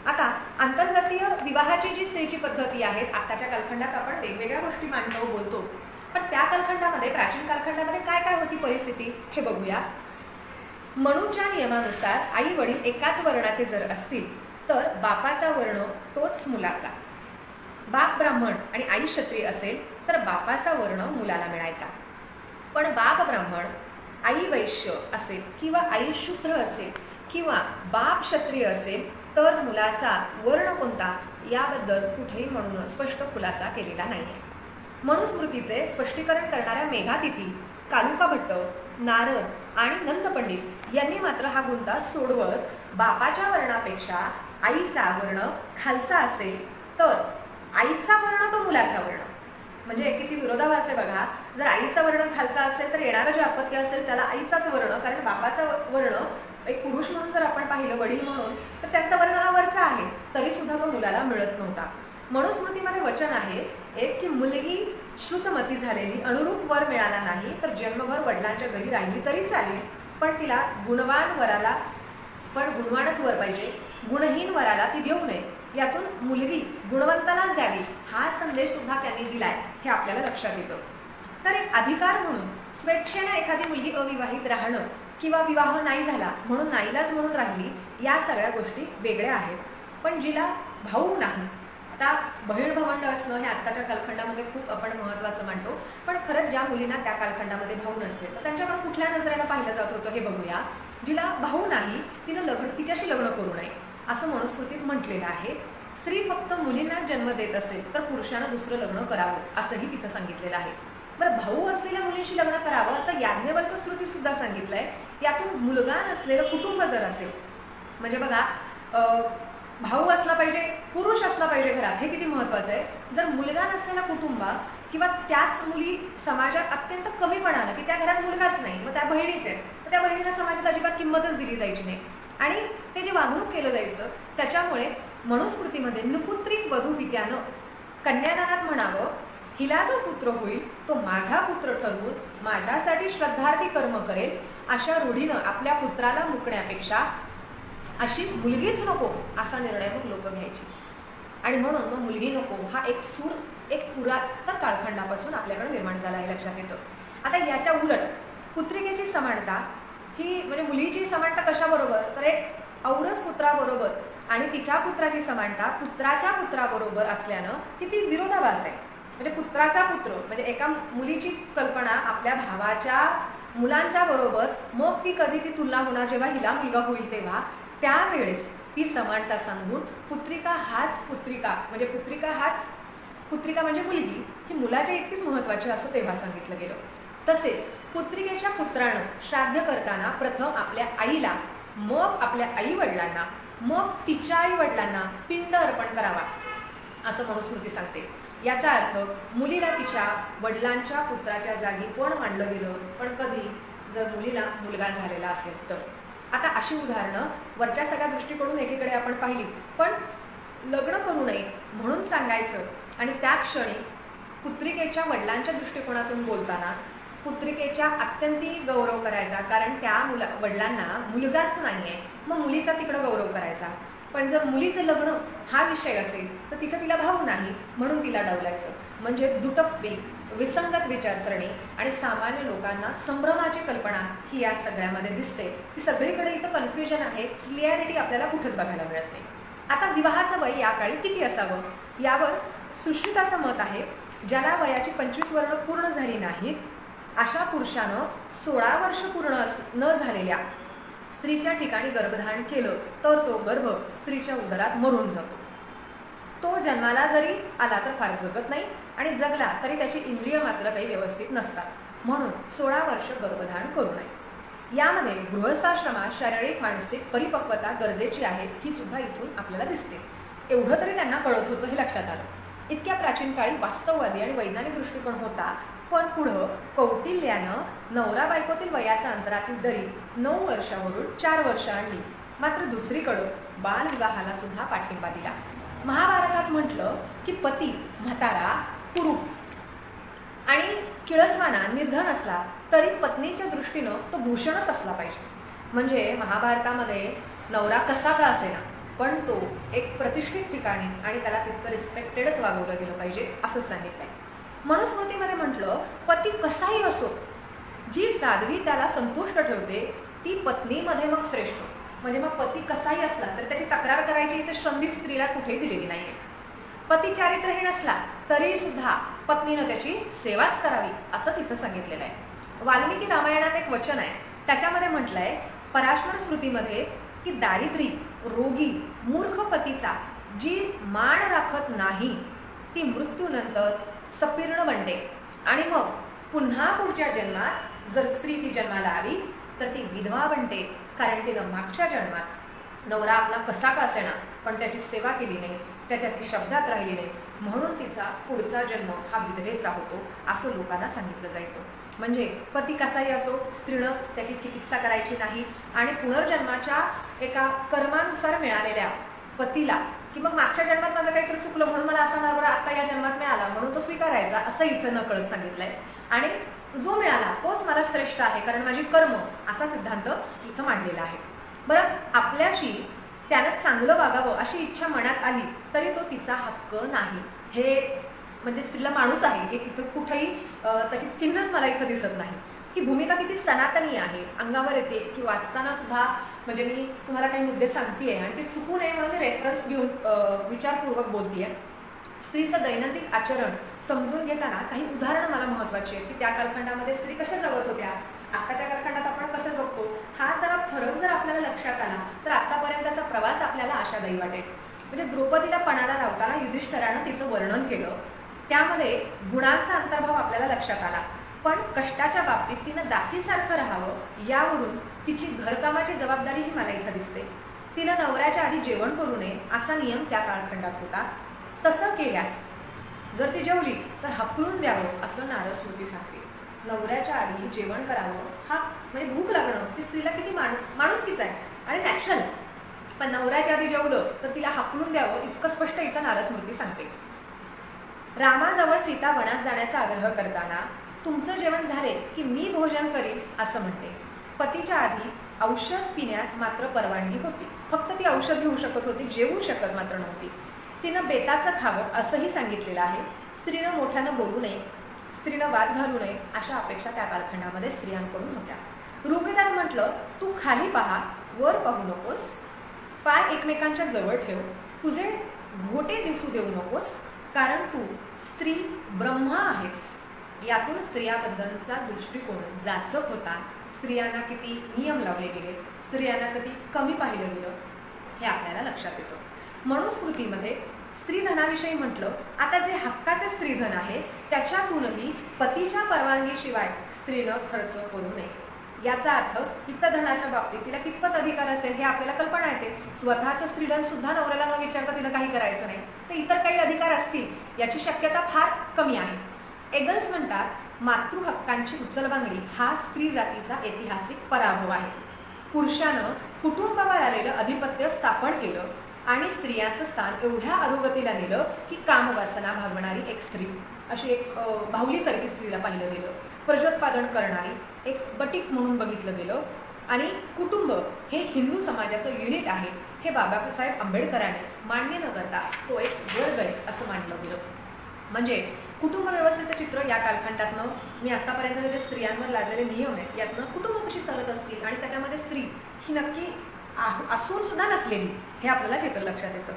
आता आंतरजातीय विवाहाची जी स्त्रीची पद्धती आहे, आताच्या कालखंडात आपण वेगवेगळ्या गोष्टी मांडतो बोलतो, पण त्या कालखंडामध्ये प्राचीन कालखंडामध्ये काय काय होती परिस्थिती हे बघूया. म्हणूच्या नियमानुसार आई वडील एकाच वर्णाचे जर असतील तर बापाचा वर्ण तोच मुलाचा. बाप ब्राह्मण आणि आई क्षत्रिय असेल तर बापाचा वर्ण मुलाला मिळायचा. पण बाप ब्राह्मण, आई वैश्य असेल किंवा आई शूद्र असेल किंवा बाप क्षत्रिय असेल तर मुलाचा वर्ण कोणता याबद्दल कुठेही म्हणून स्पष्ट खुलासा केलेला नाहीये. मनुस्मृतीचे स्पष्टीकरण करणाऱ्या मेघातिथी, कालुका भट्ट, नारद आणि नंद पंडित यांनी मात्र हा गुंता सोडवत बापाच्या वर्णापेक्षा आईचा वर्ण खालचा असेल तर आईचा वर्ण तो मुलाचा वर्ण. म्हणजे किती विरोधाभास आहे बघा. जर आईचा वर्ण खालचा असेल तर येणारं जे अपत्य असेल त्याला आईचाच वर्ण, कारण बापाचा वर्ण एक पुरुष म्हणून जर आपण पाहिलं, वडील म्हणून, तर त्यांचा वर्ण हा वरचा आहे, तरी सुद्धा तो मुलाला मिळत नव्हता. मनुस्मृतीमध्ये वचन आहे एक की मुलगी श्रुतमती झालेली, अनुरूप वर मिळाला नाही तर जन्मभर वडिलांच्या घरी राहिली तरी चालेल, पण तिला गुणवान वराला, पण गुणवानच वर पाहिजे, गुणहीन वराला ती देऊ नये. यातून मुलगी गुणवंतालाच द्यावी हा संदेश सुद्धा त्यांनी दिलाय हे आपल्याला लक्षात येतं. तर एक अधिकार म्हणून स्वेच्छेने एखादी मुलगी अविवाहित राहणं किंवा विवाह नाही झाला म्हणून नाईलाज म्हणून राहिली, या सगळ्या गोष्टी वेगळ्या आहेत. पण जिला भाऊ नाही, आता बहीण भावंड असणं हे आत्ताच्या कालखंडामध्ये खूप आपण महत्त्वाचं मानतो, पण खरंच ज्या मुलींना त्या कालखंडामध्ये भाऊ नसेल तर त्यांच्याकडे कुठल्या नजरेला पाहिलं जात होतं हे बघूया. जिला भाऊ नाही तिनं तिच्याशी लग्न करू नये असं मनुस्मृतीत म्हटलेलं आहे. स्त्री फक्त मुलींना जन्म देत असेल तर पुरुषानं दुसरं लग्न करावं असंही तिथं सांगितलेलं आहे. बरं, भाऊ असलेल्या मुलींशी लग्न करावं असं याज्ञवल्क्य स्मृती सुद्धा सांगितलंय. यातून मुलगा नसलेलं कुटुंब जर असेल, म्हणजे बघा भाऊ असला पाहिजे, पुरुष असला पाहिजे घरात, हे किती महत्वाचं आहे. जर मुलगा नसलेला कुटुंब किंवा त्याच मुली समाजात अत्यंत कमी पणाला की त्या घरात मुलगाच नाही, मग त्या बहिणीच आहेत, तर त्या बहिणीला समाजात अजिबात किंमतच दिली जायची नाही आणि ते जे वागणूक केलं जायचं त्याच्यामुळे मनुस्मृतीमध्ये नुपुत्रिक वधूपित्यानं कन्यादानात म्हणावं, हिला जो पुत्र होईल तो माझा पुत्र ठरवून माझ्यासाठी श्रद्धार्थी कर्म करेल, अशा रूढीनं आपल्या पुत्राला मुकण्यापेक्षा अशी मुलगीच नको असा निर्णय मग लोक घ्यायचे. आणि म्हणून मग मुलगी नको हा एक सूर एक पुरातन कालखंडापासून आपल्याकडे निर्माण झाला आहे, लक्षात येतं. आता याच्या उलट पुत्रिकेची समानता ही, म्हणजे मुलीची समानता कशाबरोबर, तर एक औरस पुत्राबरोबर आणि तिच्या पुत्राची समानता पुत्राच्या पुत्राबरोबर असल्यानं किती विरोधाभास आहे. म्हणजे पुत्राचा पुत्र म्हणजे एका मुलीची कल्पना आपल्या भावाच्या मुलांच्या बरोबर, मग ती कधी ती तुलना होणार जेव्हा हिला मुलगा होईल तेव्हा, त्यावेळेस ती समानता सांगून पुत्रिका हाच पुत्रिका, म्हणजे पुत्रिका म्हणजे मुलगी ही मुलाच्या इतकीच महत्वाची असं तेव्हा सांगितलं गेलं. तसेच पुत्रिकेच्या पुत्रानं श्राद्ध करताना प्रथम आपल्या आईला, मग आपल्या आई वडिलांना, मग तिच्या आई वडिलांना पिंड अर्पण करावा असं मनुस्मृती सांगते. याचा अर्थ मुलीला तिच्या वडिलांच्या पुत्राच्या जागी पण मानलं गेलं, पण कधी, जर मुलीला मुलगा झालेला असेल तर. आता अशी उदाहरणं वरच्या सगळ्या दृष्टीकडून एकीकडे आपण पाहिली, पण लग्न करू नये म्हणून सांगायचं आणि त्या क्षणी पुत्रिकेच्या वडिलांच्या दृष्टिकोनातून बोलताना पुत्रिकेच्या अत्यंती गौरव करायचा, कारण त्या वडिलांना मुलगाच नाहीये, मग मुलीचा तिकडं गौरव करायचा. पण जर मुलीचं लग्न हा विषय असेल तर तिथं तिला भाऊ नाही म्हणून तिला डावलायचं. म्हणजे दुटप्पी, विसंगत विचारसरणी आणि सामान्य लोकांना संभ्रमाची कल्पना ही या सगळ्यामध्ये दिसते. ही सगळीकडे इथं कन्फ्युजन आहे, क्लिअरिटी आपल्याला कुठेच बघायला मिळत नाही. आता विवाहाचं वय या काळी किती असावं यावर सुश्रुताचं मत आहे, ज्याला वयाची 25 वर्ष पूर्ण झाली नाहीत अशा पुरुषानं 16 वर्ष पूर्ण न झालेल्या स्त्रीच्या ठिकाणी गर्भधारण केलं तर तो गर्भ स्त्रीच्या उदरात मरून जातो. तो जन्माला जरी आला तर फार जगत नाही आणि जगला तरी त्याची इंद्रिय मात्र काही व्यवस्थित नसतात, म्हणून 16 वर्ष गर्भधारण करू नये. यामध्ये गृहस्थाश्रमात शारीरिक मानसिक परिपक्वता गरजेची आहे ही सुद्धा इथून आपल्याला दिसते. एवढं तरी त्यांना कळत होतं हे लक्षात आलं. इतक्या प्राचीन काळी वास्तववादी आणि वैज्ञानिक दृष्टिकोन होता, पण पुढं कौटिल्यानं नवरा बायकोतील वयाच्या अंतरातील दरी 9 वर्षावरून 4 वर्ष आणली. मात्र दुसरीकडं बालविवाहाला सुद्धा पाठिंबा दिला. महाभारतात म्हटलं की पती म्हातारा, कुरूप आणि किळसवाना, निर्धन असला तरी पत्नीच्या दृष्टीनं तो भूषणच असला पाहिजे. म्हणजे महाभारतामध्ये नवरा कसा का असेना पण तो एक प्रतिष्ठित ठिकाणी आणि त्याला तितकं रिस्पेक्टेडच वागवलं गेलं पाहिजे असं सांगितलंय. मनुस्मृतीमध्ये म्हटलं पती कसाही असो, जी साध्वी त्याला संतुष्ट ठेवते, ती पत्नीमध्ये मग श्रेष्ठ. म्हणजे मग पती कसाही असला तर त्याची तक्रार करायची इथे संधी स्त्रीला कुठेही दिलेली नाहीये. पती चारित्र्यहीन असला तरी सुद्धा पत्नीनं त्याची सेवाच करावी असंच इथं सांगितलेलं आहे. वाल्मिकी रामायणात एक वचन आहे, त्याच्यामध्ये म्हटलंय पराशर स्मृतीमध्ये की दारिद्री, रोगी, मूर्ख पतीचा जी मान राखत नाही ती मृत्यूनंतर सपीर्ण बनते आणि मग पुन्हा पुढच्या जन्मात जर स्त्री ती जन्माला आली तर ती विधवा बनते, कारण तिनं मागच्या जन्मात नवरा आपला कसा का असेना पण त्याची सेवा केली नाही, त्याच्या ती शब्दात राहिली नाही, म्हणून तिचा पुढचा जन्म हा विधवेचा होतो असं लोकांना सांगितलं जायचं. म्हणजे पती कसाही असो, स्त्रीनं त्याची चिकित्सा करायची नाही आणि पुनर्जन्माच्या एका कर्मानुसार मिळालेल्या पतीला की मग मागच्या जन्मात माझं काहीतरी चुकलं म्हणून मला असा नवरा आता या जन्मात मिळाला म्हणून तो स्वीकारायचा असं इथं नकळत सांगितलंय. आणि जो मिळाला तोच मला श्रेष्ठ आहे कारण माझी कर्म असा सिद्धांत इथं मांडलेला आहे. बरं, आपल्याशी त्यानं चांगलं वागावं अशी इच्छा मनात आली तरी तो तिचा हक्क नाही. हे म्हणजे स्त्रीला माणूस आहे हे इथं कुठेही त्याची चिन्हच मला इथं दिसत नाही. ही भूमिका किती सनातनी आहे अंगावर येते की वाचताना सुद्धा. म्हणजे मी तुम्हाला काही मुद्दे सांगतेय आणि ते चुकू नये म्हणून मी रेफरन्स घेऊन विचारपूर्वक बोलतेय. स्त्रीचं दैनंदिन आचरण समजून घेताना काही उदाहरणं मला महत्वाची आहेत की त्या कालखंडामध्ये स्त्री कशा जगत होत्या, आताच्या कालखंडात आपण कसं जगतो, हा जरा फरक जर आपल्याला लक्षात आला तर आतापर्यंतचा प्रवास आपल्याला आशादायी वाटेल. म्हणजे द्रौपदीला पणाला लावताना युधिष्ठिरानं तिचं वर्णन केलं, त्यामध्ये गुणांचा अंतर्भाव आपल्याला लक्षात आला, पण कष्टाच्या बाबतीत तिनं दासीसारखं राहावं यावरून तिची घरकामाची जबाबदारी ही मला इथं दिसते. तिनं नवऱ्याच्या आधी जेवण करू नये असा नियम त्या कालखंडात होता. तसं केल्यास जर ती जेवली तर हकलून द्यावं असं नारद स्मृती सांगते. नवऱ्याच्या आधी जेवण करावं हा म्हणजे भूक लागणं ही स्त्रीला किती माणुसकीच आहे आणि नॅचरल, पण नवऱ्याच्या आधी जेवलं तर तिला हकलून द्यावं इतकं स्पष्ट इथं नारद स्मृती सांगते. रामाजवळ सीता वनात जाण्याचा आग्रह करताना तुमचं जेवण झाले की मी भोजन करीन असं म्हणते. पतीच्या आधी औषध पिण्यास मात्र परवानगी होती, फक्त ती औषध घेऊ शकत होती, जेवू शकत मात्र नव्हती. तिनं बेताचं खावं असंही सांगितलेलं आहे. स्त्रीनं मोठ्यानं बोलू नये, स्त्रीनं वाद घालू नये अशा अपेक्षा त्या कालखंडामध्ये स्त्रियांकडून होत्या. ऋग्वेदात म्हटलं तू खाली पहा वर पाहू नकोस, पाय एकमेकांच्या जवळ ठेव, तुझे घोटे दिसू देऊ नकोस, कारण तू स्त्री ब्रह्मा आहेस. यातून स्त्रियाबद्दलचा दृष्टिकोन जाचक होता. स्त्रियांना किती नियम लावले गेले, स्त्रियांना कधी कमी पाहिलं गेलं हे आपल्याला लक्षात येतं. मनुस्मृतीमध्ये स्त्रीधनाविषयी म्हटलं, आता जे हक्काचे स्त्रीधन आहे त्याच्यातूनही पतीच्या परवानगीशिवाय स्त्रीनं खर्च करू नये. याचा अर्थ हितधनाच्या बाबतीत तिला कितपत अधिकार असेल हे आपल्याला कल्पना येते. स्वतःचं स्त्रीधन सुद्धा नवऱ्याला न विचारता तिनं काही करायचं नाही, तर इतर काही अधिकार असतील याची शक्यता फार कमी आहे. एगल्स म्हणतात मातृहक्कांची उचलबांगडी हा स्त्री जातीचा ऐतिहासिक पराभव आहे. पुरुषानं कुटुंबावर आलेलं अधिपत्य स्थापन केलं आणि स्त्रियांचं स्थान एवढ्या अधोगतीला नेलं की कामवासना भागवणारी एक स्त्री, अशी एक बाहुलीसारखी स्त्रीला पाहिलं गेलं, प्रजोत्पादन करणारी एक बटीक म्हणून बघितलं गेलं. आणि कुटुंब हे हिंदू समाजाचं युनिट आहे हे बाबासाहेब आंबेडकरांनी मान्य न करता तो एक वर्ग आहे असं मानलं गेलं. म्हणजे कुटुंब व्यवस्थेचं चित्र या कालखंडातनं मी आतापर्यंत जे स्त्रियांवर लादलेले नियम आहेत यातनं कुटुंब कशी चालत असतील आणि त्याच्यामध्ये स्त्री ही नक्की असून सुद्धा नसलेली हे आपल्याला चित्र लक्षात येतं.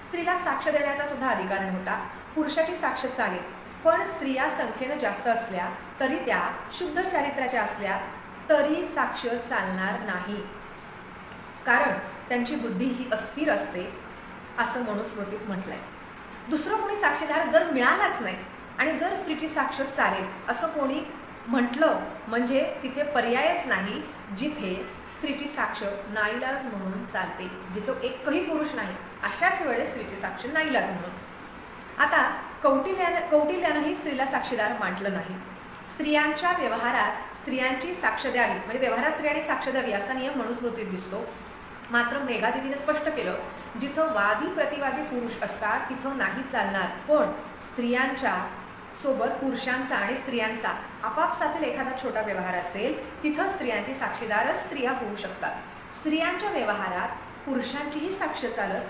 स्त्रीला साक्ष देण्याचा सुद्धा अधिकार नव्हता. पुरुषाची साक्ष चालेल, पण स्त्रिया संख्येनं जास्त असल्या तरी त्या शुद्ध चारित्र्याच्या असल्या तरी साक्ष चालणार नाही, कारण त्यांची बुद्धी ही अस्थिर असते असं मनुस्मृतीत म्हटलंय. दुसरं कोणी साक्षीदार जर मिळालाच नाही आणि जर स्त्रीची साक्ष चालेल असं कोणी म्हटलं म्हणजे तिथे पर्यायच नाही जिथे स्त्रीची साक्ष नाईलाज म्हणून चालते, जिथं एकही पुरुष नाही अशाच वेळेस स्त्रीची साक्ष नाईलाज म्हणून. आता कौटिल्यानंही स्त्रीला साक्षीदार मांडलं नाही. स्त्रियांच्या व्यवहारात स्त्रियांची साक्ष द्यावी म्हणजे व्यवहारात स्त्रियांनी साक्ष द्यावी असा नियम मनुस्मृतीत दिसतो. मात्र मेघादितीने स्पष्ट केलं जिथं वादी प्रतिवादी पुरुष असतात तिथं नाही चालणार, पण स्त्रियांच्या सोबत पुरुषांचा आणि स्त्रियांचा आपापसातील एखादा छोटा व्यवहार असेल तिथं स्त्रियांची साक्षीदारच स्त्रिया होऊ शकतात. स्त्रियांच्या व्यवहारात पुरुषांचीही साक्ष चालत,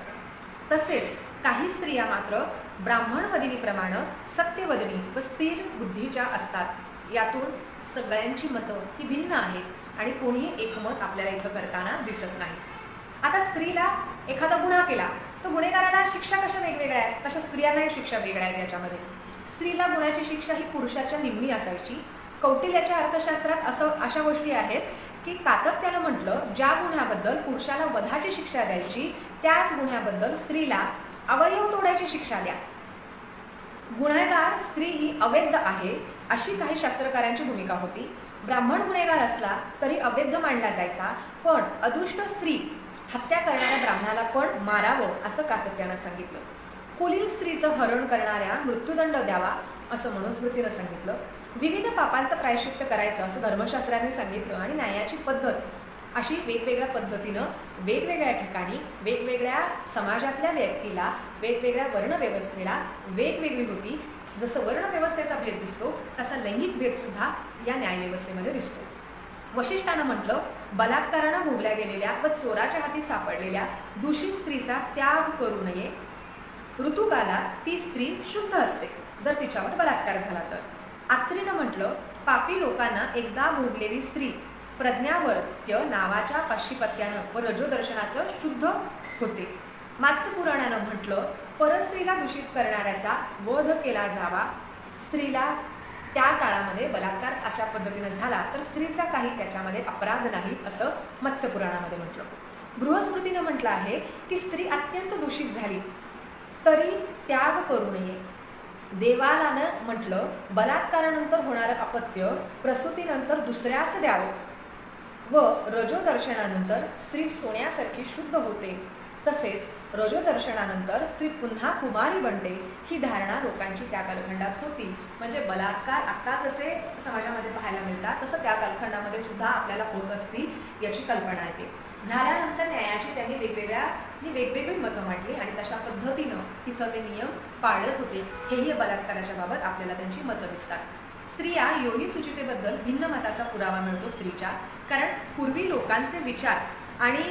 तसेच काही स्त्रिया मात्र ब्राह्मण वदिनीप्रमाणे सत्यवदनी व स्थिर बुद्धीच्या असतात. यातून सगळ्यांची मतं ही भिन्न आहेत. आणि कोणीही एकमत आपल्याला इथं करताना दिसत नाही. आता स्त्रीला एखादा गुन्हा केला तर गुन्हेगाराला शिक्षा कशा वेगवेगळ्या आहेत, तशा स्त्रियांनाही शिक्षा वेगळ्या आहेत. याच्यामध्ये स्त्रीला गुन्ह्याची शिक्षा ही पुरुषाच्या निम्मी असायची. कौटिल्याच्या अर्थशास्त्रात अशा गोष्टी आहेत की कातत्यानं म्हटलं, ज्या गुन्ह्याबद्दल पुरुषाला वधाची शिक्षा द्यायची त्याच गुन्ह्याबद्दल स्त्रीला अवयव तोडायची शिक्षा द्या. गुन्हेगार स्त्री ही अवैध आहे अशी काही शास्त्रकारांची भूमिका होती. ब्राह्मण गुन्हेगार असला तरी अवैध मानला जायचा, पण अदुष्ट स्त्री हत्या करणाऱ्या ब्राह्मणाला पण मारावं असं कातत्यानं सांगितलं. कुलीन स्त्रीचं हरण करणाऱ्या मृत्यूदंड द्यावा असं मनुस्मृतीनं सांगितलं. विविध पापांचं प्रायश्चित्त करायचं असं धर्मशास्त्रांनी सांगितलं. आणि न्यायाची पद्धत अशी वेगवेगळ्या पद्धतीनं वेगवेगळ्या ठिकाणी वेगवेगळ्या समाजातल्या व्यक्तीला वेगवेगळ्या वर्णव्यवस्थेला वेगवेगळी होती. जसं वर्णव्यवस्थेचा भेद दिसतो तसा लैंगिक भेद सुद्धा या न्यायव्यवस्थेमध्ये दिसतो. वशिष्ठानं म्हटलं, बलात्कारानं भोगल्या गेलेल्या व चोराच्या हाती सापडलेल्या दूषित स्त्रीचा त्याग करू नये. ऋतुकालात ती स्त्री शुद्ध असते जर तिच्यावर बलात्कार झाला तर. आत्रीनं म्हटलं, पापी लोकांना एकदा भोगलेली स्त्री प्रज्ञावर्त्य नावाच्या पाशिपत्यानं व रजोदर्शनाचं शुद्ध होते. मात्स्य पुराणानं म्हटलं, परस्त्रीला दूषित करणाऱ्याचा वध केला जावा. स्त्रीला त्या काळामध्ये बलात्कार अशा पद्धतीनं झाला तर स्त्रीचा काही त्याच्यामध्ये अपराध नाही असं मत्स्य पुराणामध्ये म्हटलं. बृहस्मृतीनं म्हटलं आहे की स्त्री अत्यंत दूषित झाली तरी त्याग करू नये. देवालानं म्हटलं, बलात्कारानंतर होणारं अपत्य प्रसूतीनंतर दुसऱ्यास द्यावं व रजोदर्शनानंतर स्त्री सोन्यासारखी शुद्ध होते. तसेच रजोदर्शनानंतर स्त्री पुन्हा कुमारी बनते ही धारणा लोकांची त्या कालखंडात होती. म्हणजे बलात्कार आता जसे समाजामध्ये पाहायला मिळतात तसं त्या कालखंडामध्ये सुद्धा आपल्याला होत असतील याची कल्पना येते. झाल्यानंतर न्यायाची त्यांनी वेगवेगळी मतं मांडली आणि तशा पद्धतीनं तिथं ते नियम पाळत होते. हेही बलात्काराच्या बाबत आपल्याला त्यांची मतं दिसतात. स्त्रिया योनिसुचितेबद्दल भिन्न मताचा पुरावा मिळतो स्त्रीच्या, कारण पूर्वी लोकांचे विचार आणि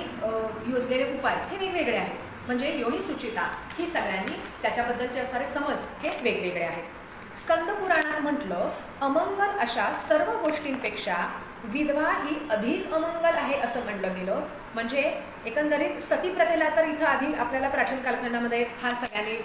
योजलेले उपाय हे वेगवेगळे आहेत. म्हणजे योनिसुचिता ही सगळ्यांनी त्याच्याबद्दलचे असणारे समज हे वेगवेगळे आहेत. स्कंद पुराणात म्हटलं, अमंगल अशा सर्व गोष्टींपेक्षा विधवा ही अधिक अमंगल आहे असं म्हटलं गेलं. म्हणजे एकंदरीत सती प्रथेला तर इथं आधी आपल्याला प्राचीन कालखंडामध्ये फार सगळ्यांनी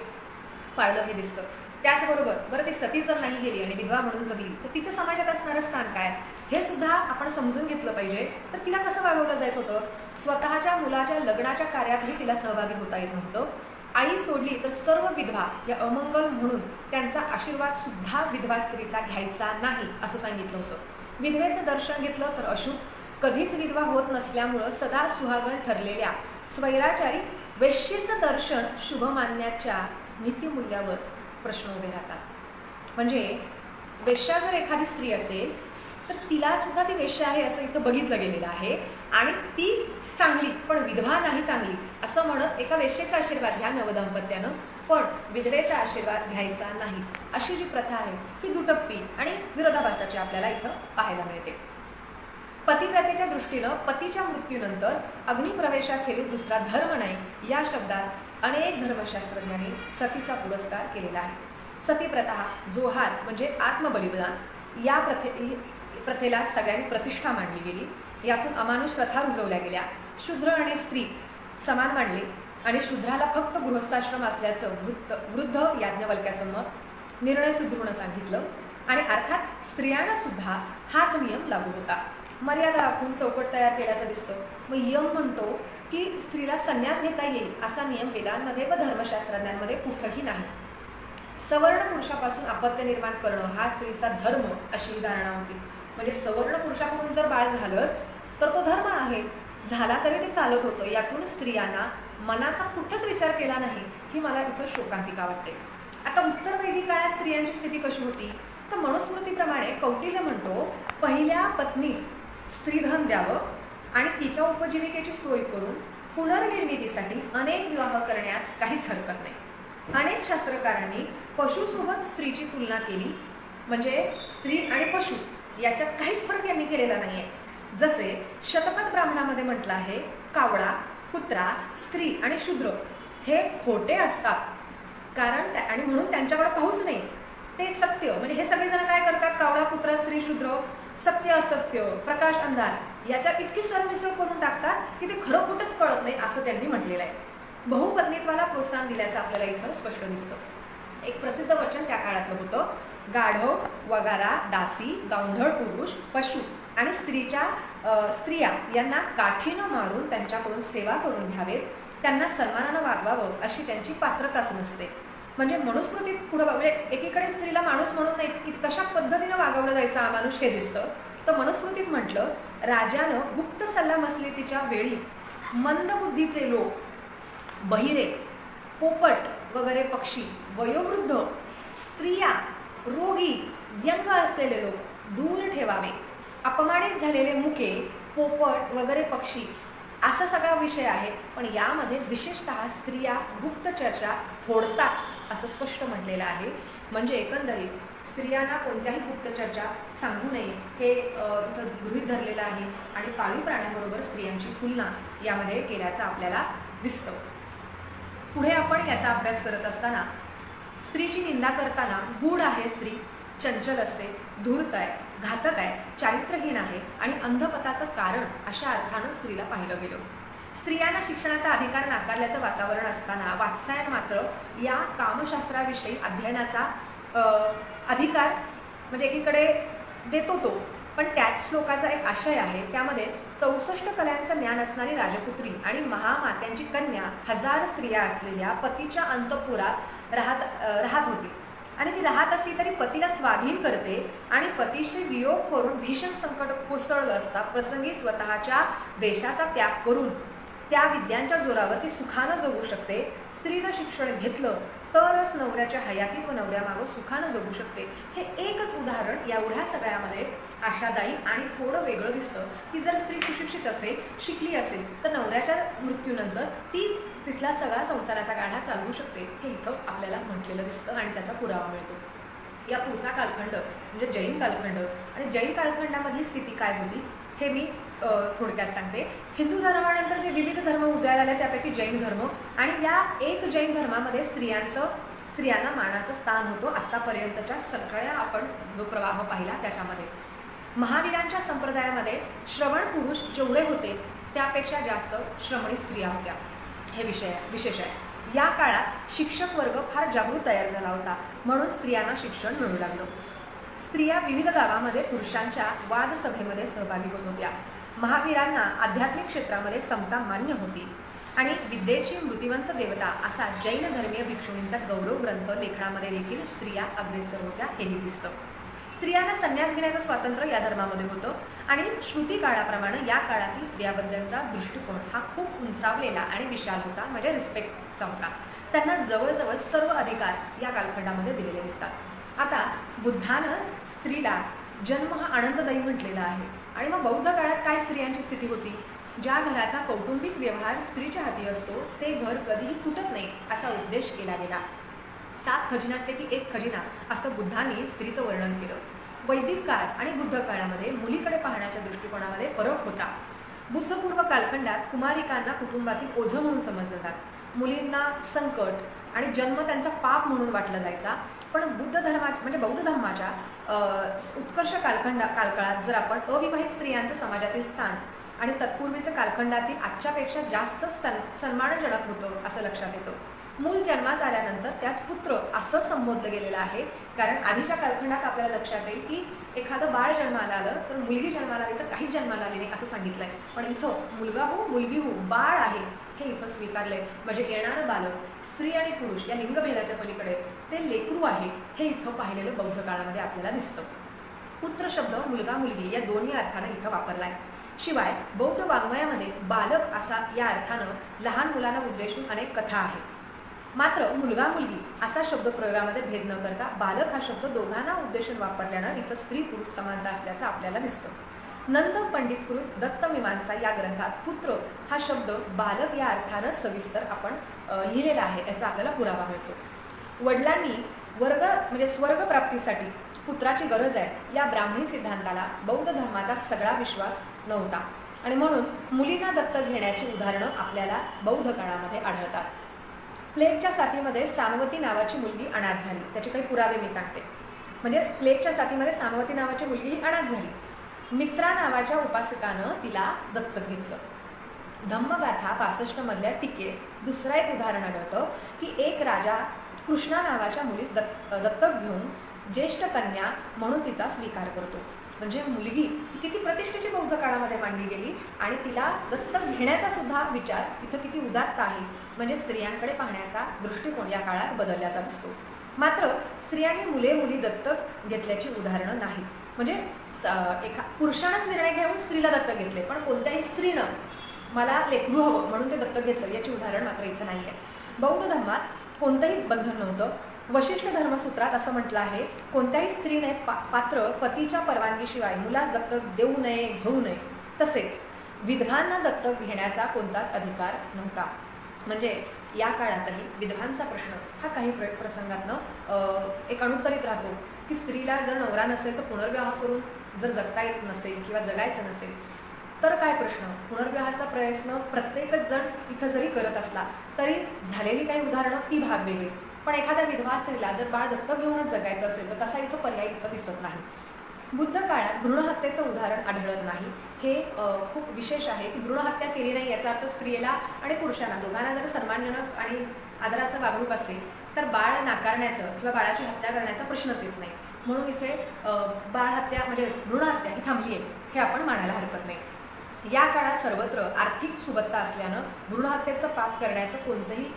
पाळलं हे दिसतं. त्याचबरोबर बरं ती सती जर नाही गेली आणि विधवा म्हणून जगली तर तिचं समाजात असणारं स्थान काय हे सुद्धा आपण समजून घेतलं पाहिजे. तर तिला कसं वागवलं जात होतं, स्वतःच्या मुलाच्या लग्नाच्या कार्यातही तिला सहभागी होता येत नव्हतं. आई सोडली तर सर्व विधवा या अमंगल म्हणून त्यांचा आशीर्वाद सुद्धा विधवा स्त्रीचा घ्यायचा नाही असं सांगितलं होतं. विधवेचं दर्शन घेतलं तर अशुभ, कधीच विधवा होत नसल्यामुळं सदा सुहागण ठरलेल्या स्वैराचारी वेश्येचं दर्शन शुभ मानण्याच्या नीतिमूल्यावर प्रश्न उभे राहतात. म्हणजे वेश्या जर एखादी स्त्री असेल तर तिला सुद्धा ती वेश्या आहे असं इथं बघितलं गेलेलं आहे आणि ती चांगली पण विधवा नाही चांगली असं म्हणत एका वेश्येचा आशीर्वाद घ्या नवदंपत्यानं, पण विधवेचा आशीर्वाद घ्यायचा नाही अशी जी प्रथा आहे ही दुटप्पी आणि विरोधाभासाची आपल्याला इथं पाहायला मिळते. पतिव्रतेच्या दृष्टीनं पतीच्या मृत्यूनंतर अग्निप्रवेशाखेरीज दुसरा धर्म नाही या शब्दात अनेक धर्मशास्त्रज्ञांनी सतीचा पुरस्कार केलेला आहे. सती प्रथा जोहार म्हणजे आत्मबलिदान या प्रथेला सगळ्यांनी प्रतिष्ठा मांडली गेली. यातून अमानुष प्रथा रुजवल्या गेल्या. शूद्र आणि स्त्री समान मानले आणि शूद्राला फक्त गृहस्थाश्रम असल्याचं वृद्ध याज्ञवल्क्याचं मत निर्णय सुधरून सांगितलं. आणि अर्थात स्त्रियांना सुद्धा हाच नियम लागू होता. मर्यादा राखून चौकट तयार केल्याचं दिसतं. मग यम म्हणतो की स्त्रीला संन्यास घेता येईल असा नियम वेदांमध्ये व धर्मशास्त्रज्ञांमध्ये कुठंही नाही. सवर्ण पुरुषापासून अपत्य निर्माण करणं हा स्त्रीचा धर्म अशी धारणा होती. म्हणजे सवर्ण पुरुषाकडून जर बाळ झालंच तर तो धर्म आहे, झाला तरी ते चालत होतं. यातून स्त्रियांना मनाचा कुठंच विचार केला नाही ही मला तिथं शोकांतिका वाटते. आता उत्तर वैदिक काळात स्त्रियांची स्थिती कशी होती तर मनुस्मृतीप्रमाणे कौटिल्य म्हणतो, पहिल्या पत्नीस स्त्रीधन द्यावं आणि तिच्या उपजीविकेची सोय करून पुनर्निर्मितीसाठी अनेक विवाह करण्यास काहीच हरकत नाही. अनेक शास्त्रकारांनी पशुसोबत स्त्रीची तुलना केली. म्हणजे स्त्री आणि पशु याच्यात काहीच फरक यांनी केलेला नाही आहे. जसे शतपथ ब्राह्मणामध्ये म्हटलं आहे, कावळा, कुत्रा, स्त्री आणि शूद्र हे खोटे असतात कारण आणि म्हणून त्यांच्याकडे पाहूच नाही. ते सत्य म्हणजे हे सगळेजण काय करतात, कावळा, कुत्रा, स्त्री, शूद्र सत्य असत्य, प्रकाश अंधार याच्यात इतकी सरमिसळ करून टाकतात की ते खरं कुठंच कळत नाही असं त्यांनी म्हटलेलं आहे. बहुपत्नीत्वाला प्रोत्साहन दिल्याचं आपल्याला इथं स्पष्ट दिसतं. एक प्रसिद्ध वचन त्या काळातलं होतं, गाढव, वगारा, दासी, गावंढळ पुरुष, पशु आणि स्त्रिया यांना काठीनं मारून त्यांच्याकडून सेवा करून घ्यावेत, त्यांना सन्मानानं वागवावं अशी त्यांची पात्रताच नसते. म्हणजे मनुस्मृतीत पुढं म्हणजे एकीकडे स्त्रीला माणूस म्हणून नाही की कशा पद्धतीनं वागवलं जायचं अमानुष हे दिसतं, तर मनुस्मृतीत म्हटलं, राजानं गुप्त सल्लामसलतीच्या वेळी मंदबुद्धीचे लोक, बहिरे, पोपट वगैरे पक्षी, वयोवृद्ध, स्त्रिया, रोगी, व्यंग असलेले लोक दूर ठेवावे. अपमानित झालेले मुके, पोपट वगैरे पक्षी असा सगळा विषय आहे. पण यामध्ये विशेषतः स्त्रिया गुप्त चर्चा फोडतात असं स्पष्ट म्हटलेलं आहे. म्हणजे एकंदरीत स्त्रियांना कोणत्याही गुप्त चर्चा सांगू नये हे इथं गृहीत धरलेलं आहे आणि पाळीव प्राण्यांबरोबर स्त्रियांची तुलना यामध्ये केल्याचं आपल्याला दिसतं. पुढे आपण याचा अभ्यास करत असताना स्त्रीची निंदा करताना गूढ आहे स्त्री, चंचल असते, धूर्त आहे, घातक आहे, चारित्र्यहीन आहे आणि अंधपताचं कारण अशा अर्थानं स्त्रीला पाहिलं गेलं. स्त्रियांना शिक्षणाचा अधिकार नाकारल्याचं वातावरण असताना वात्सायन मात्र या कामशास्त्राविषयी अध्ययनाचा अधिकार म्हणजे एकीकडे देतो तो, पण त्याच श्लोकाचा एक आशय आहे, त्यामध्ये 64 कलांचं ज्ञान असणारी राजपुत्री आणि महामात्यांची कन्या 1000 स्त्रिया असलेल्या पतीच्या अंतपुरात राहत होती आणि ती राहत असली तरी पतीला स्वाधीन करते आणि पतीशी वियोग करून भीषण संकट कोसळलं असता प्रसंगी स्वतःच्या देशाचा त्याग करून त्या विद्यांच्या जोरावर ती सुखानं जगू शकते. स्त्रीनं शिक्षण घेतलं तरच नवऱ्याच्या हयातीत व नवऱ्यामागं सुखानं जगू शकते. हे एकच उदाहरण एवढ्या सगळ्यामध्ये आशादायी आणि थोडं वेगळं दिसतं की जर स्त्री सुशिक्षित असेल, शिकली असेल तर नवऱ्याच्या मृत्यूनंतर ती तिथला सगळा संसाराचा गाढा चालवू शकते हे इथं आपल्याला म्हटलेलं दिसतं आणि त्याचा पुरावा मिळतो. या पुढचा कालखंड म्हणजे जैन कालखंड आणि जैन कालखंडामधली स्थिती काय होती हे मी थोडक्यात सांगते. हिंदू धर्मानंतर जे विविध धर्म उदयाला आले त्यापैकी जैन धर्म आणि या एक जैन धर्मामध्ये स्त्रियांना मानाचं स्थान होतं. आत्तापर्यंतच्या सगळ्या आपण जो प्रवाह पाहिला त्याच्यामध्ये महावीरांच्या संप्रदायामध्ये श्रवण पुरुष जेवढे होते त्यापेक्षा जास्त श्रमणी स्त्रिया होत्या हे विशेष आहे. या काळात शिक्षक वर्ग फार जागृत तयार झाला होता म्हणून स्त्रियांना शिक्षण मिळू लागलं. स्त्रिया विविध गावामध्ये पुरुषांच्या वादसभेमध्ये सहभागी होत होत्या. महावीरांना आध्यात्मिक क्षेत्रामध्ये समता मान्य होती आणि विद्येची मृतिवंत देवता असा जैन धर्मीय भिक्षुणींचा गौरव ग्रंथ लेखनामध्ये देखील स्त्रिया अग्रेसर होत्या हेही दिसतं. स्त्रियांना संन्यास घेण्याचं स्वातंत्र्य या धर्मामध्ये होतं आणि श्रुती काळाप्रमाणे या काळातील स्त्रियाबद्दलचा दृष्टिकोन हा खूप उंचावलेला आणि विशाल होता, म्हणजे रिस्पेक्टचा होता. त्यांना जवळजवळ सर्व अधिकार या कालखंडामध्ये दिलेले दिसतात. आता बुद्धानं स्त्रीला जन्म हा आनंददायी म्हटलेला आहे आणि मग बौद्ध काळात काय स्त्रियांची स्थिती होती? ज्या घराचा कौटुंबिक व्यवहार स्त्रीच्या हाती असतो ते घर कधीही तुटत नाही असा उपदेश केला गेला. 7 खजिन्यांपैकी एक खजिना असं बुद्धांनी स्त्रीचं वर्णन केलं. वैदिक काळ आणि बुद्ध काळामध्ये मुलीकडे पाहण्याच्या दृष्टिकोनामध्ये फरक होता. बुद्धपूर्व कालखंडात कुमारिकांना कुटुंबातील ओझं म्हणून समजलं जात. मुलींना संकट आणि जन्म त्यांचा पाप म्हणून वाटला जायचा. पण बुद्ध धर्माच्या म्हणजे बौद्ध धर्माच्या उत्कर्ष कालकाळात जर आपण अविवाहित स्त्रियांचं समाजातील स्थान आणि तत्पूर्वीचं कालखंडातील आजच्यापेक्षा जास्त सन्मानजनक होतं असं लक्षात येतं. मूल जन्मास आल्यानंतर त्यास पुत्र असं संबोधलं गेलेलं आहे, कारण आधीच्या कालखंडात आपल्याला लक्षात येईल की एखादं बाळ जन्माला आलं तर मुलगी जन्माला आली तर काहीच जन्माला आली नाही असं सांगितलंय. पण इथं मुलगा हो मुलगी हो बाळ आहे हे इथं स्वीकारलंय. म्हणजे येणारं बालक स्त्री आणि पुरुष या लिंगभेदाच्या पलीकडे ते लेकरू आहे हे इथं पाहिलेलं बौद्ध काळामध्ये आपल्याला दिसतं. पुत्र शब्द मुलगा मुलगी या दोन्ही अर्थानं इथं वापरलाय. शिवाय बौद्ध वाङ्मयामध्ये बालक असा या अर्थानं लहान मुलांना उद्देशून अनेक कथा आहेत. मात्र मुलगा मुलगी असा शब्द प्रयोगामध्ये भेद न करता बालक हा शब्द दोघांना उद्देशून वापरल्यानं इथं स्त्री पुरुष समानता असल्याचं आपल्याला दिसतं. नंद पंडितकृत दत्तमीमांसा या ग्रंथात पुत्र हा शब्द बालक या अर्थानं सविस्तर आपण लिहिलेला आहे याचा आपल्याला पुरावा मिळतो. वडिलांनी म्हणजे स्वर्ग प्राप्तीसाठी पुत्राची गरज आहे या ब्राह्मणी सिद्धांताला बौद्ध धर्माचा सगळा विश्वास नव्हता आणि म्हणून मुलींना दत्तक घेण्याची उदाहरणं आपल्याला बौद्ध काळामध्ये आढळतात. प्लेगच्या साथीमध्ये सामवती नावाची मुलगी अनाथ झाली. त्याचे काही पुरावे मी सांगते. म्हणजे प्लेगच्या साथीमध्ये सामवती नावाची मुलगी ही अनाथ झाली मित्रा नावाच्या उपासकानं तिला दत्तक घेतलं. धम्मगाथा 65 मधल्या टीकेत दुसरं एक उदाहरण आढळतं की एक राजा कृष्णा नावाच्या मुलीस दत्तक घेऊन ज्येष्ठ कन्या म्हणून तिचा स्वीकार करतो. म्हणजे मुलगी किती प्रतिष्ठेची बौद्ध काळामध्ये मांडली गेली आणि तिला दत्तक घेण्याचा सुद्धा विचार इथं किती उदात्त आहे. म्हणजे स्त्रियांकडे पाहण्याचा दृष्टिकोन या काळात बदलल्याचा दिसतो. मात्र स्त्रियांनी मुली दत्तक घेतल्याची उदाहरणं नाही. म्हणजे पुरुषानंच निर्णय घेऊन स्त्रीला दत्तक घेतले, पण कोणत्याही स्त्रीनं मला लेकरू हवं म्हणून ते दत्तक घेतलं याची उदाहरण मात्र इथं नाही आहे. बौद्ध धर्मात कोणतंही बंधन नव्हतं. वशिष्ठ धर्मसूत्रात असं म्हटलं आहे, कोणत्याही स्त्रीने पात्र पतीच्या परवानगीशिवाय मुलास दत्तक देऊ नये, घेऊ नये. तसेच विधवांना दत्तक घेण्याचा कोणताच अधिकार नव्हता. म्हणजे या काळातही विधवांचा प्रश्न हा काही प्रसंगातनं एक अनुत्तरित राहतो की स्त्रीला जर नवरा नसेल तर पुनर्विवाह करून जर जगता येत नसेल किंवा जगायचं नसेल तर काय प्रश्न. पुनर्विवाहाचा प्रयत्न प्रत्येकच जण इथं जरी करत असला तरी झालेली काही उदाहरणं ती भाग वेगळी. पण एखाद्या विधवा स्त्रीला जर बाळ दत्तक घेऊनच जगायचं असेल तर तसा इथं पर्याय इथं दिसत नाही. बुद्ध काळात भ्रूणहत्येचं उदाहरण आढळत नाही. हे खूप विशेष आहे की भ्रूणहत्या केली नाही याचा अर्थ स्त्रियेला आणि पुरुषांना दोघांना जर सन्मानजनक आणि आदराचं वागणूक असेल तर बाळ नाकारण्याचं किंवा बाळाची हत्या करण्याचा प्रश्नच येत नाही. म्हणून इथे बाळ हत्या म्हणजे भ्रूणहत्या ही थांबली आहे हे आपण मानायला हरकत नाही. या काळात सर्वत्र आर्थिक सुबत्ता असल्यानं भ्रूणहत्येचं पाप करण्याचं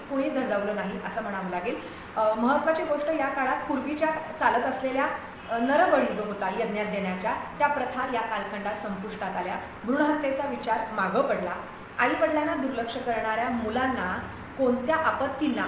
कुणी धजावलं नाही असं म्हणावं लागेल. महत्त्वाची गोष्ट, या काळात पूर्वीच्या चालत असलेल्या नरबळी जो होता यज्ञात देण्याच्या त्या प्रथा या कालखंडात संपुष्टात आल्या. भ्रूणहत्येचा विचार मागं पडला. आई वडिलांना दुर्लक्ष करणाऱ्या मुलांना कोणत्या आपत्तींना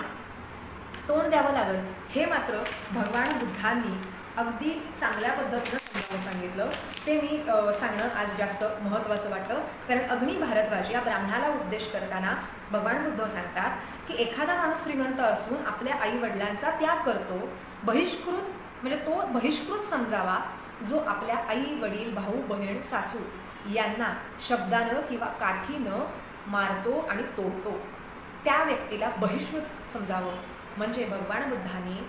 तोंड द्यावं लागेल हे मात्र भगवान बुद्धांनी अगदी चांगल्या पद्धतीनं समजावून सांगितलं. ते मी सांगणं आज जास्त महत्त्वाचं वाटलं. कारण अग्नी भारद्वाज या ब्राह्मणाला उपदेश करताना भगवान बुद्ध सांगतात की एखादा माणूस श्रीमंत असून आपल्या आई वडिलांचा त्याग करतो, म्हणजे तो बहिष्कृत समजावा जो आपल्या आई वडील भाऊ बहीण सासू यांना शब्दानं किंवा काठीनं मारतो आणि तोडतो, त्या व्यक्तीला बहिष्कृत समजावं. म्हणजे भगवान बुद्धांनी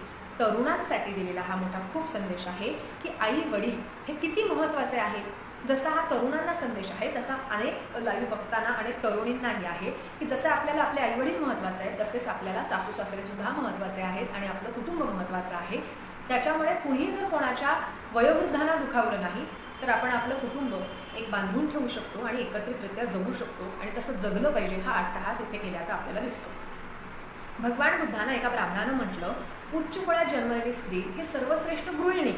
तरुणांसाठी दिलेला हा मोठा खूप संदेश आहे की आई वडील हे किती महत्त्वाचे आहे. जसा हा तरुणांना संदेश आहे तसा अनेक लाईव्ह बघताना अनेक तरुणींनाही आहे की जसं आपल्याला आपले आई वडील महत्त्वाचे आहेत तसेच आपल्याला सासू सासरे सुद्धा महत्त्वाचे आहेत आणि आपलं कुटुंब महत्त्वाचं आहे. त्याच्यामुळे कुणीही जर कोणाच्या वयोवृद्धांना दुखावलं नाही तर आपण आपलं कुटुंब एक बांधून ठेवू शकतो आणि एकत्रितरित्या जगू शकतो आणि तसं जगलं पाहिजे हा अट्टहास इथे केल्याचा आपल्याला दिसतो. भगवान बुद्धांना एका ब्राह्मणानं म्हटलं, उच्च कुळात जन्मलेली स्त्री ही सर्वश्रेष्ठ गृहिणी.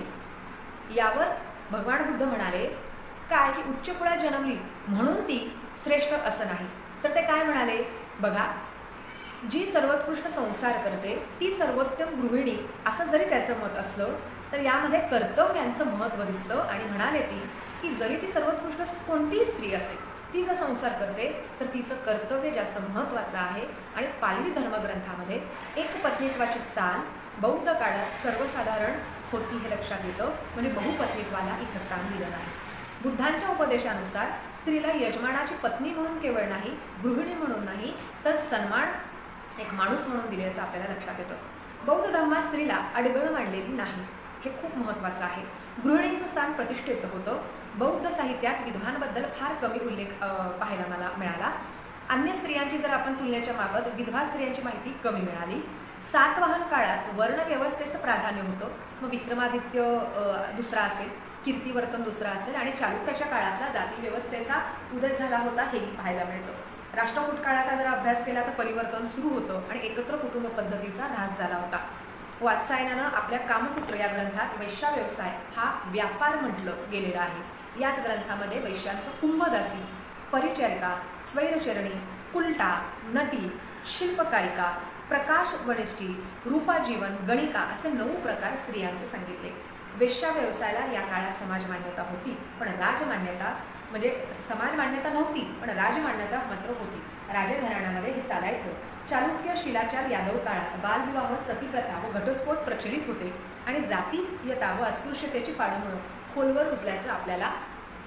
यावर भगवान बुद्ध म्हणाले काय की उच्च कुळात जन्मली म्हणून ती श्रेष्ठ असं नाही. तर ते काय म्हणाले बघा, जी सर्वोत्कृष्ट संसार करते ती सर्वोत्तम गृहिणी असं जरी त्याचं मत असलं तर यामध्ये कर्तव्यांचं महत्त्व दिसतं. आणि म्हणाले ती की जरी ती सर्वोत्कृष्ट कोणतीही स्त्री असेल ती जर संसार करते तर तिचं कर्तव्य जास्त महत्त्वाचं आहे. आणि पाली धर्मग्रंथामध्ये एक पत्नीत्वाची चाल बौद्ध काळात सर्वसाधारण होती हे लक्षात येतं. म्हणजे बहुपत्नीत्वाला इथं स्थान दिलं नाही. बुद्धांच्या उपदेशानुसार स्त्रीला यजमानाची पत्नी म्हणून केवळ नाही, गृहिणी म्हणून नाही तर सन्मान एक माणूस म्हणून दिल्याचं आपल्याला लक्षात येतं. बौद्ध धर्मात स्त्रीला अडगळ मांडलेली नाही हे खूप महत्त्वाचं आहे. गृहिणींचं स्थान प्रतिष्ठेचं होतं. बौद्ध साहित्यात विधवांबद्दल फार कमी उल्लेख पाहायला मला मिळाला. अन्य स्त्रियांची जर आपण तुलनेच्या बाबत विधवा स्त्रियांची माहिती कमी मिळाली. सातवाहन काळात वर्णव्यवस्थेचं प्राधान्य होतं. मग विक्रमादित्य दुसरा असेल, कीर्तिवर्तन दुसरा असेल आणि चालुक्याच्या काळातला जाती व्यवस्थेचा उदय झाला होता हेही पाहायला मिळतं. राष्ट्रकूट काळाचा जर अभ्यास केला तर परिवर्तन सुरू होतं आणि एकत्र कुटुंब पद्धतीचा ऱ्हास झाला होता. वात्सायनानं आपल्या कामसूत्र या ग्रंथात वैश्या व्यवसाय हा व्यापार म्हटलं गेलेला आहे. याच ग्रंथामध्ये वैश्यांचं कुंभदासी, परिचारिका, स्वैरचरणी, कुलटा, नटी, शिल्पकारिका, प्रकाश वनिष्ठी, रूपाजीवन, गणिका असे 9 प्रकार स्त्रियांचे सांगितले. वेश्या व्यवसायाला या काळात समाज मान्यता होती पण राजमान्यता म्हणजे समाज मान्यता नव्हती पण राजमान्यता मात्र होती. राजघराण्यामध्ये हे चालायचं. चालुक्य, शिलाचार, यादव काळात बालविवाह, सतीप्रथा व घटस्फोट प्रचलित होते आणि जातीयता व अस्पृश्यतेची पाळंमुळं खोलवर रुजल्याचं आपल्याला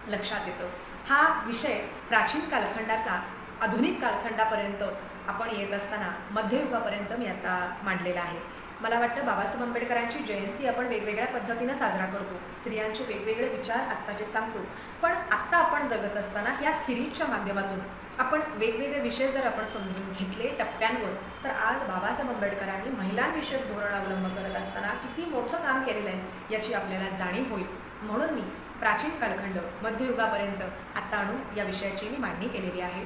लक्षात येतं. हा विषय प्राचीन कालखंडाचा आधुनिक कालखंडापर्यंत आपण येत असताना मध्ययुगापर्यंत मी आता मांडलेला आहे. मला वाटतं बाबासाहेब आंबेडकरांची जयंती आपण वेगवेगळ्या पद्धतीनं साजरा करतो, स्त्रियांचे वेगवेगळे विचार आत्ताचे सांगतो. पण आत्ता आपण जगत असताना ह्या सिरीजच्या माध्यमातून आपण वेगवेगळे विषय जर आपण समजून घेतले टप्प्यांवर, तर आज बाबासाहेब आंबेडकरांनी महिलांविषयक धोरण अवलंब करत असताना किती मोठं काम केलेलं आहे याची आपल्याला जाणीव होईल. म्हणून मी प्राचीन कालखंड मध्ययुगापर्यंत आत्ता आणून या विषयाची मी मांडणी केलेली आहे.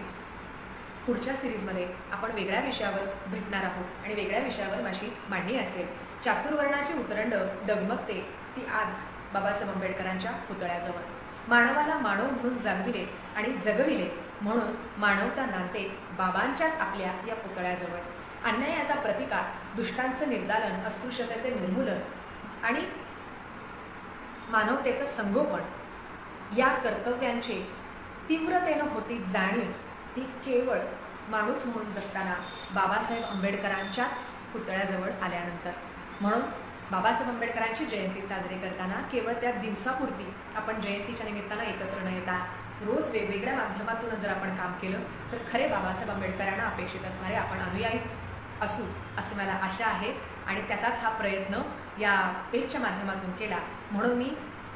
पुढच्या सिरीजमध्ये आपण वेगळ्या विषयावर भेटणार आहोत आणि वेगळ्या विषयावर माझी मांडणी असेल. चातुर्वर्णाची उतरंड डगमगते ती आज बाबासाहेब आंबेडकरांच्या पुतळ्याजवळ. मानवाला मानव म्हणून जागविले आणि जगविले म्हणून मानवता नांदते बाबांच्याच आपल्या या पुतळ्याजवळ. अन्यायाचा प्रतिकार, दुष्टांचं निर्दालन, अस्पृश्यतेचे निर्मूलन आणि मानवतेचं संगोपन या कर्तव्यांचे तीव्रतेनं होती जाणीव ती केवळ माणूस म्हणून जगताना बाबासाहेब आंबेडकरांच्याच पुतळ्याजवळ आल्यानंतर. म्हणून बाबासाहेब आंबेडकरांची जयंती साजरी करताना केवळ त्या दिवसापुरती आपण जयंतीच्या निमित्तानं एकत्र न येता रोज वेगवेगळ्या माध्यमातून जर आपण काम केलं तर खरे बाबासाहेब आंबेडकरांना अपेक्षित असणारे आपण अनुयायी असू असं मला आशा आहे. आणि त्याचाच हा प्रयत्न या पेजच्या माध्यमातून केला. म्हणून मी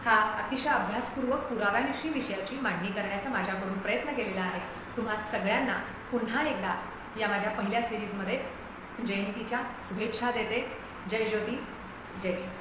हा अतिशय अभ्यासपूर्वक पुराव्यानिशी विषयाची मांडणी करण्याचा माझ्याकडून प्रयत्न केलेला आहे. तुम्हा सगळ्यांना पुन्हा एकदा या माझ्या पहिल्या सिरीजमध्ये जयंतीच्या शुभेच्छा देते. जय ज्योती, जय भीम.